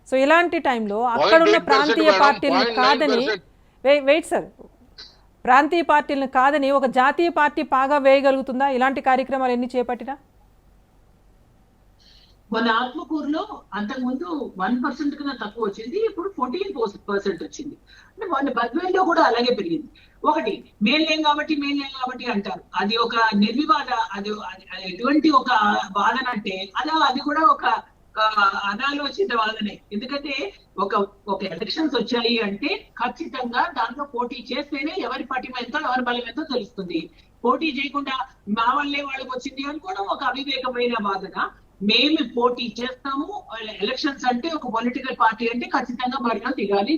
సో ఇలాంటి టైంలో అక్కడున్న ప్రాంతీయ పార్టీలను కాదని వెయిట్ సార్ ప్రాంతీయ పార్టీలను కాదని ఒక జాతీయ పార్టీ పాగా వేయగలుగుతుందా ఇలాంటి కార్యక్రమాలు ఎన్ని చేపట్టినా? మన ఆత్మకూరులో అంతకుముందు 1% కన్నా తక్కువ వచ్చింది, ఇప్పుడు 14% వచ్చింది. అంటే మన బద్వేల్లో కూడా అలాగే పెరిగింది. ఒకటి మేలేం కాబట్టి అంటారు, అది ఒక నిర్వివాద, అది ఎటువంటి ఒక వాదన అంటే అది కూడా ఒక అనాలోచిత వాదనే. ఎందుకంటే ఒక ఎలక్షన్స్ వచ్చాయి అంటే ఖచ్చితంగా దాంట్లో పోటీ చేస్తేనే ఎవరి పార్టీ ఎంతో ఎవరి బలం ఎంతో తెలుస్తుంది. పోటీ చేయకుండా మా వల్లే వాళ్ళకి వచ్చింది అనుకోవడం ఒక అవివేకమైన వాదన. మేము పోటీ చేస్తాము, ఎలక్షన్స్ అంటే ఒక పొలిటికల్ పార్టీ అంటే ఖచ్చితంగా బరిలో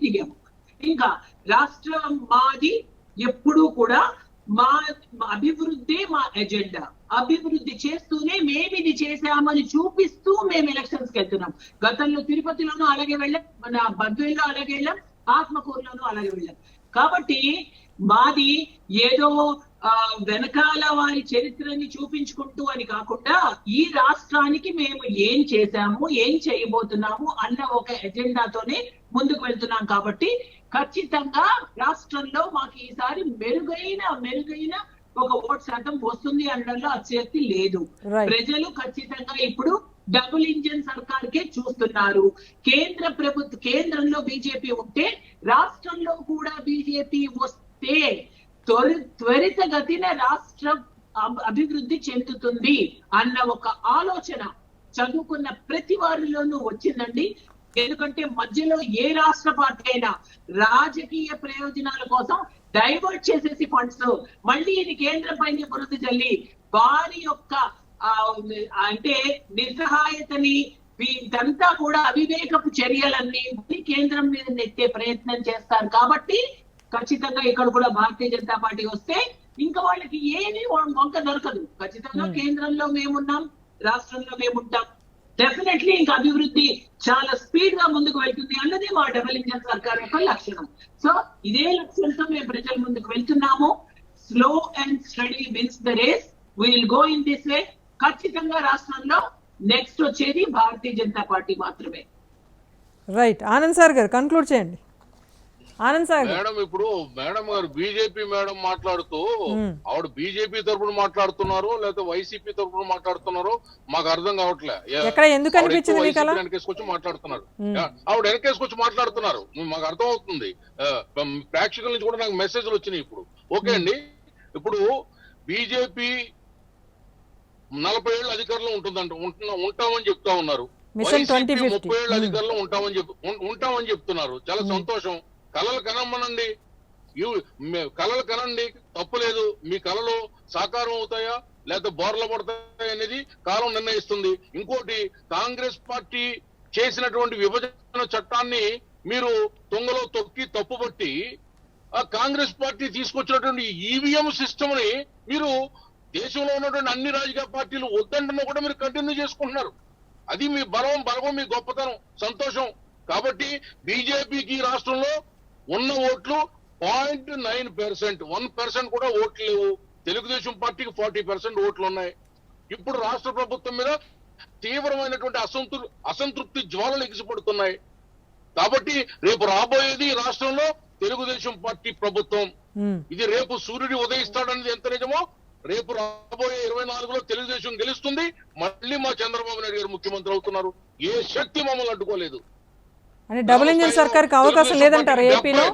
దిగాము. ఇంకా రాష్ట్రం మాది, ఎప్పుడూ కూడా మా అభివృద్ధి మా ఎజెండా. అభివృద్ధి చేస్తూనే మేము ఇది చేశామని చూపిస్తూ మేము ఎలక్షన్స్ కి వెళ్తున్నాం. గతంలో తిరుపతిలోనూ అలాగే వెళ్ళాం, మన బద్వేల్లో అలాగే వెళ్ళాం, ఆత్మకూరులోనూ అలాగే వెళ్ళాం. కాబట్టి మాది ఏదో వెనకాల వారి చరిత్రని చూపించుకుంటూ అని కాకుండా ఈ రాష్ట్రానికి మేము ఏం చేశాము, ఏం చేయబోతున్నాము అన్న ఒక ఎజెండాతోనే ముందుకు వెళ్తున్నాం. కాబట్టి ఖచ్చితంగా రాష్ట్రంలో మాకు ఈసారి మెరుగైన ఒక ఓటు శాతం వస్తుంది అనడంలో అతిశక్తి లేదు. ప్రజలు ఖచ్చితంగా ఇప్పుడు డబుల్ ఇంజన్ సర్కార్కే చూస్తున్నారు. కేంద్రంలో బీజేపీ ఉంటే రాష్ట్రంలో కూడా బీజేపీ వస్తే త్వరితగతిన రాష్ట్రం అభివృద్ధి చెందుతుంది అన్న ఒక ఆలోచన చదువుకున్న ప్రతి వారిలోనూ వచ్చిందండి. ఎందుకంటే మధ్యలో ఏ రాష్ట్ర పార్టీ అయినా రాజకీయ ప్రయోజనాల కోసం డైవర్ట్ చేసేసి ఫండ్స్ మళ్ళీ ఇది కేంద్రం పైన బురద జల్లి వారి యొక్క అంటే నిస్సహాయతని ఇదంతా కూడా అవివేకపు చర్యలన్నీ కేంద్రం మీద నెట్టే ప్రయత్నం చేస్తారు. కాబట్టి ఖచ్చితంగా ఇక్కడ కూడా భారతీయ జనతా పార్టీ వస్తే ఇంకా వాళ్ళకి ఏమీ వంక దొరకదు. ఖచ్చితంగా కేంద్రంలో మేమున్నాం, రాష్ట్రంలో మేముంటాం. డెఫినెట్లీ ఇంకా అభివృద్ధి చాలా స్పీడ్ గా ముందుకు వెళ్తుంది అన్నది మా డబుల్ ఇంజన్ సర్కార్ యొక్క లక్షణం. సో ఇదే లక్ష్యంతో మేము ప్రజల ముందుకు వెళ్తున్నాము. Slow and steady wins the race. Will go in this way. ఖచ్చితంగా రాష్ట్రంలో నెక్స్ట్ వచ్చేది భారతీయ జనతా పార్టీ మాత్రమే. రైట్. ఆనంద్ సార్ గారు కన్క్లూడ్ చేయండి. ఆనంద్ సార్ మేడం, ఇప్పుడు మేడం గారు బీజేపీ మేడం మాట్లాడుతూ ఆవిడ బీజేపీ తరఫున మాట్లాడుతున్నారు లేకపోతే వైసీపీ తరఫున మాట్లాడుతున్నారు మాకు అర్థం కావట్లేదు. ఎందుకు అనిపించింది వెనకేసుకొచ్చి మాట్లాడుతున్నారు, ఆవిడ వెనకేసుకొచ్చి మాట్లాడుతున్నారు, మాకు అర్థం అవుతుంది. ప్రేక్షకుల నుంచి కూడా నాకు మెసేజ్లు వచ్చినాయి. ఇప్పుడు ఓకే అండి, ఇప్పుడు బీజేపీ 40 ఏళ్ళ అధికారంలో ఉంటుందంట, ఉంటామని చెప్తా ఉన్నారు. 30 ఏళ్ళ అధికారంలో ఉంటామని చెప్తున్నారు. చాలా సంతోషం. కళలు కనమ్మనండి, కళలు కనండి, తప్పులేదు. మీ కళలు సాకారం అవుతాయా లేకపోతే బోర్ల పడతాయా అనేది కాలం నిర్ణయిస్తుంది. ఇంకోటి, కాంగ్రెస్ పార్టీ చేసినటువంటి విభజన చట్టాన్ని మీరు తొంగలో తొక్కి తప్పుబట్టి ఆ కాంగ్రెస్ పార్టీ తీసుకొచ్చినటువంటి ఈవీఎం సిస్టమ్ ని మీరు దేశంలో ఉన్నటువంటి అన్ని రాజకీయ పార్టీలు వద్దంటున్నా కూడా మీరు కంటిన్యూ చేసుకుంటున్నారు. అది మీ బలగం, మీ గొప్పతనం, సంతోషం. కాబట్టి బీజేపీకి రాష్ట్రంలో ఉన్న ఓట్లు 0.9%, 1% కూడా ఓట్లు లేవు. తెలుగుదేశం పార్టీకి 40% ఓట్లు ఉన్నాయి. ఇప్పుడు రాష్ట్ర ప్రభుత్వం మీద తీవ్రమైనటువంటి అసంతృప్తి జ్వాలలు ఎగిసిపడుతున్నాయి. కాబట్టి రేపు రాబోయేది రాష్ట్రంలో తెలుగుదేశం పార్టీ ప్రభుత్వం. ఇది రేపు సూర్యుడు ఉదయిస్తాడనేది ఎంత నిజమో రేపు రాబోయే 24లో తెలుగుదేశం గెలుస్తుంది. మళ్ళీ మా చంద్రబాబు నాయుడు గారు ముఖ్యమంత్రి అవుతున్నారు. ఏ శక్తి మమ్మల్ని అడ్డుకోలేదు. అంటే డబుల్ ఇంజన్ సర్కార్కి అవకాశం లేదంటారు ఏపీలో?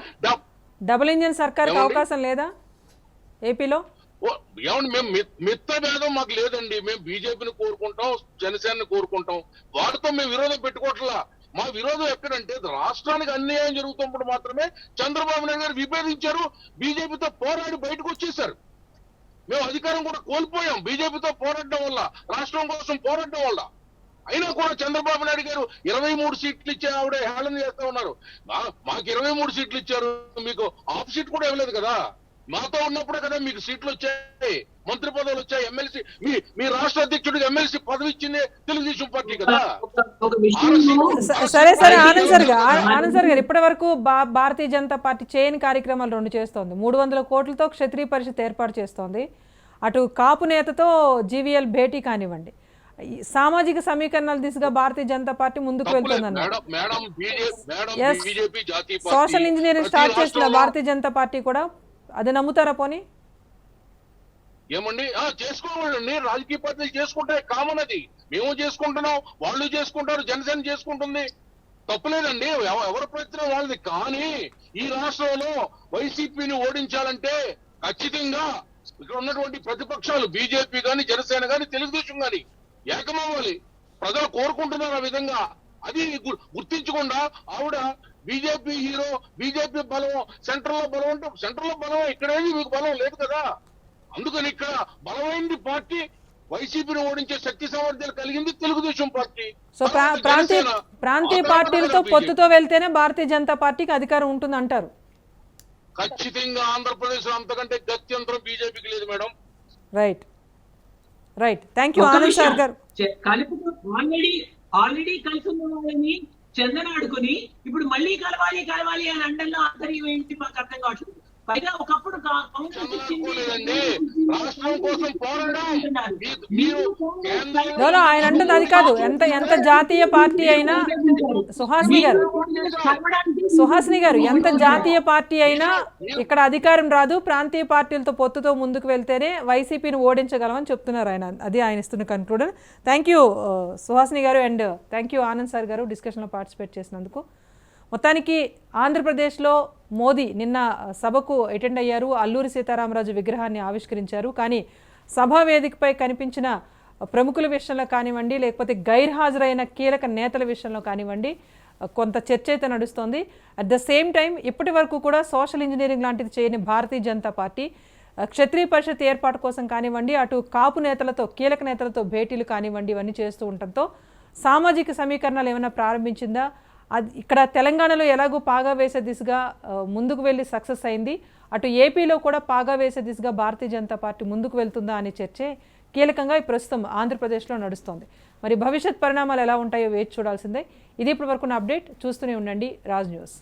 డబుల్ ఇంజన్ సర్కార్కి అవకాశం లేదా ఏపీలో? ఏమండి, మేము మిత్త భేదం మాకు లేదండి. మేము బీజేపీని కోరుకుంటాం, జనసేనని కోరుకుంటాం. వాటితో మేము విరోధం పెట్టుకోవట్లా. మా విరోధం ఎక్కడంటే రాష్ట్రానికి అన్యాయం జరుగుతున్నప్పుడు మాత్రమే చంద్రబాబు నాయుడు గారు విభేదించారు, బీజేపీతో పోరాడి బయటకు వచ్చేసారు. మేము అధికారం కూడా కోల్పోయాం బీజేపీతో పోరాడడం వల్ల, రాష్ట్రం కోసం పోరాడడం వల్ల. అయినా కూడా చంద్రబాబు నాయుడు గారు 23 సీట్లు ఇచ్చే ఆవిడ హేళన చేస్తా ఉన్నారు. మాకు 23 సీట్లు ఇచ్చారు, మీకు హాఫ్ సీట్ కూడా ఇవ్వలేదు కదా. మాతో ఉన్నప్పుడే కదా మీకు సీట్లు వచ్చాయి, మంత్రి పదవులు వచ్చాయి, ఎమ్మెల్సీ. మీ రాష్ట్ర అధ్యక్షుడికి ఎమ్మెల్సీ పదవి ఇచ్చింది తెలుగుదేశం పార్టీ కదా. సరే ఆనంద్ సార్ గారు ఇప్పటి వరకు భారతీయ జనతా పార్టీ చేయని కార్యక్రమాలు 2 చేస్తోంది. 300 కోట్లతో క్షత్రియ పరిషత్ ఏర్పాటు చేస్తోంది. అటు కాపు నేతతో జీవీఎల్ భేటీ కానివ్వండి, సామాజిక సమీకరణాల దిశగా భారతీయ జనతా పార్టీ ముందుకు వెళ్తుందన్నారు. సోషల్ ఇంజనీరింగ్ స్టార్ట్ చేసిన భారతీయ జనతా పార్టీ కూడా, అది నమ్ముతారా? పోనీ ఏమండి, చేసుకోవాలండి. రాజకీయ పార్టీలు చేసుకుంటాయి, కామన్. అది మేము చేసుకుంటున్నాం, వాళ్ళు చేసుకుంటారు, జనసేన చేసుకుంటుంది, తప్పులేదండి. ఎవరి ప్రయత్నం వాళ్ళది. కానీ ఈ రాష్ట్రంలో వైసీపీని ఓడించాలంటే ఖచ్చితంగా ఇక్కడ ఉన్నటువంటి ప్రతిపక్షాలు బీజేపీ గాని, జనసేన గాని, తెలుగుదేశం గాని ఏకమవ్వాలి. ప్రజలు కోరుకుంటున్నారు ఆ విధంగా. అది గుర్తించకుండా ఆవిడ బీజేపీ హీరో, బీజేపీ బలం, సెంట్రల్ లో బలం అంటే సెంట్రల్ లో బలం ఇక్కడేది మీకు బలం లేదు కదా. అందుకని ఇక్కడ బలమైంది పార్టీ, వైసీపీని ఓడించే శక్తి సామర్థ్యాలు కలిగింది తెలుగుదేశం పార్టీ. సో ప్రాంతీయ పార్టీలతో పొత్తుతో వెళ్తేనే భారతీయ జనతా పార్టీకి అధికారం ఉంటుంది అంటారు. ఖచ్చితంగా ఆంధ్రప్రదేశ్ అంతకంటే గత్యంతరం బీజేపీకి లేదు madam. Right. Thank you Anand sir గారు. ఆల్రెడీ కలిసి ఉన్న వాళ్ళని చందనాడుకుని ఇప్పుడు మళ్ళీ కలవాలి అని అండల్లో ఆంతర్యం ఏంటి మాకు అర్థం కావట్లేదు. పైగా ఒకప్పుడు కాంగ్రెస్ ఇచ్చింది చంద్రబాబులేదండి రాష్ట్రం కోసం పోరాడడం మీరు కేంద్రంలో నో, ఆయన అంటుంది అది కాదు. ఎంత ఎంత జాతీయ పార్టీ అయినా సుహాసిని గారు ఎంత జాతీయ పార్టీ అయినా ఇక్కడ అధికారం రాదు, ప్రాంతీయ పార్టీలతో పొత్తుతో ముందుకు వెళ్తేనే వైసీపీని ఓడించగలమని చెప్తున్నారు ఆయన. అది ఆయన ఇస్తున్న కన్క్లూడన్. థ్యాంక్ యూ సుహాసిని గారు, and thank you Anand sir గారు డిస్కషన్లో పార్టిసిపేట్ చేసినందుకు. మొత్తానికి ఆంధ్రప్రదేశ్లో మోదీ నిన్న సభకు అటెండ్ అయ్యారు, అల్లూరి సీతారామరాజు విగ్రహాన్ని ఆవిష్కరించారు. కానీ సభా వేదికపై కనిపించిన ప్రముఖుల విషయంలో కానివ్వండి, లేకపోతే గైర్హాజరైన కీలక నేతల విషయంలో కానివ్వండి, కొంత చర్చ అయితే నడుస్తోంది. అట్ ద సేమ్ టైం ఇప్పటి వరకు కూడా సోషల్ ఇంజనీరింగ్ లాంటిది చేయని భారతీయ జనతా పార్టీ క్షత్రియ పరిషత్ ఏర్పాటు కోసం కానివ్వండి, అటు కాపు నేతలతో కీలక నేతలతో భేటీలు కానివ్వండి, ఇవన్నీ చేస్తూ ఉండటంతో సామాజిక సమీకరణాలు ఏమైనా ప్రారంభించిందా, అది ఇక్కడ తెలంగాణలో ఎలాగో పాగా వేసే దిశగా ముందుకు వెళ్ళి సక్సెస్ అయింది, అటు ఏపీలో కూడా పాగా వేసే దిశగా భారతీయ జనతా పార్టీ ముందుకు వెళ్తుందా అనే చర్చే కీలకంగా ప్రస్తుతం ఆంధ్రప్రదేశ్లో నడుస్తోంది. మరి భవిష్యత్ పరిణామాలు ఎలా ఉంటాయో వేచి చూడాల్సిందే. ఇది ఇప్పటి వరకున్న అప్డేట్. చూస్తూనే ఉండండి రాజ్ న్యూస్.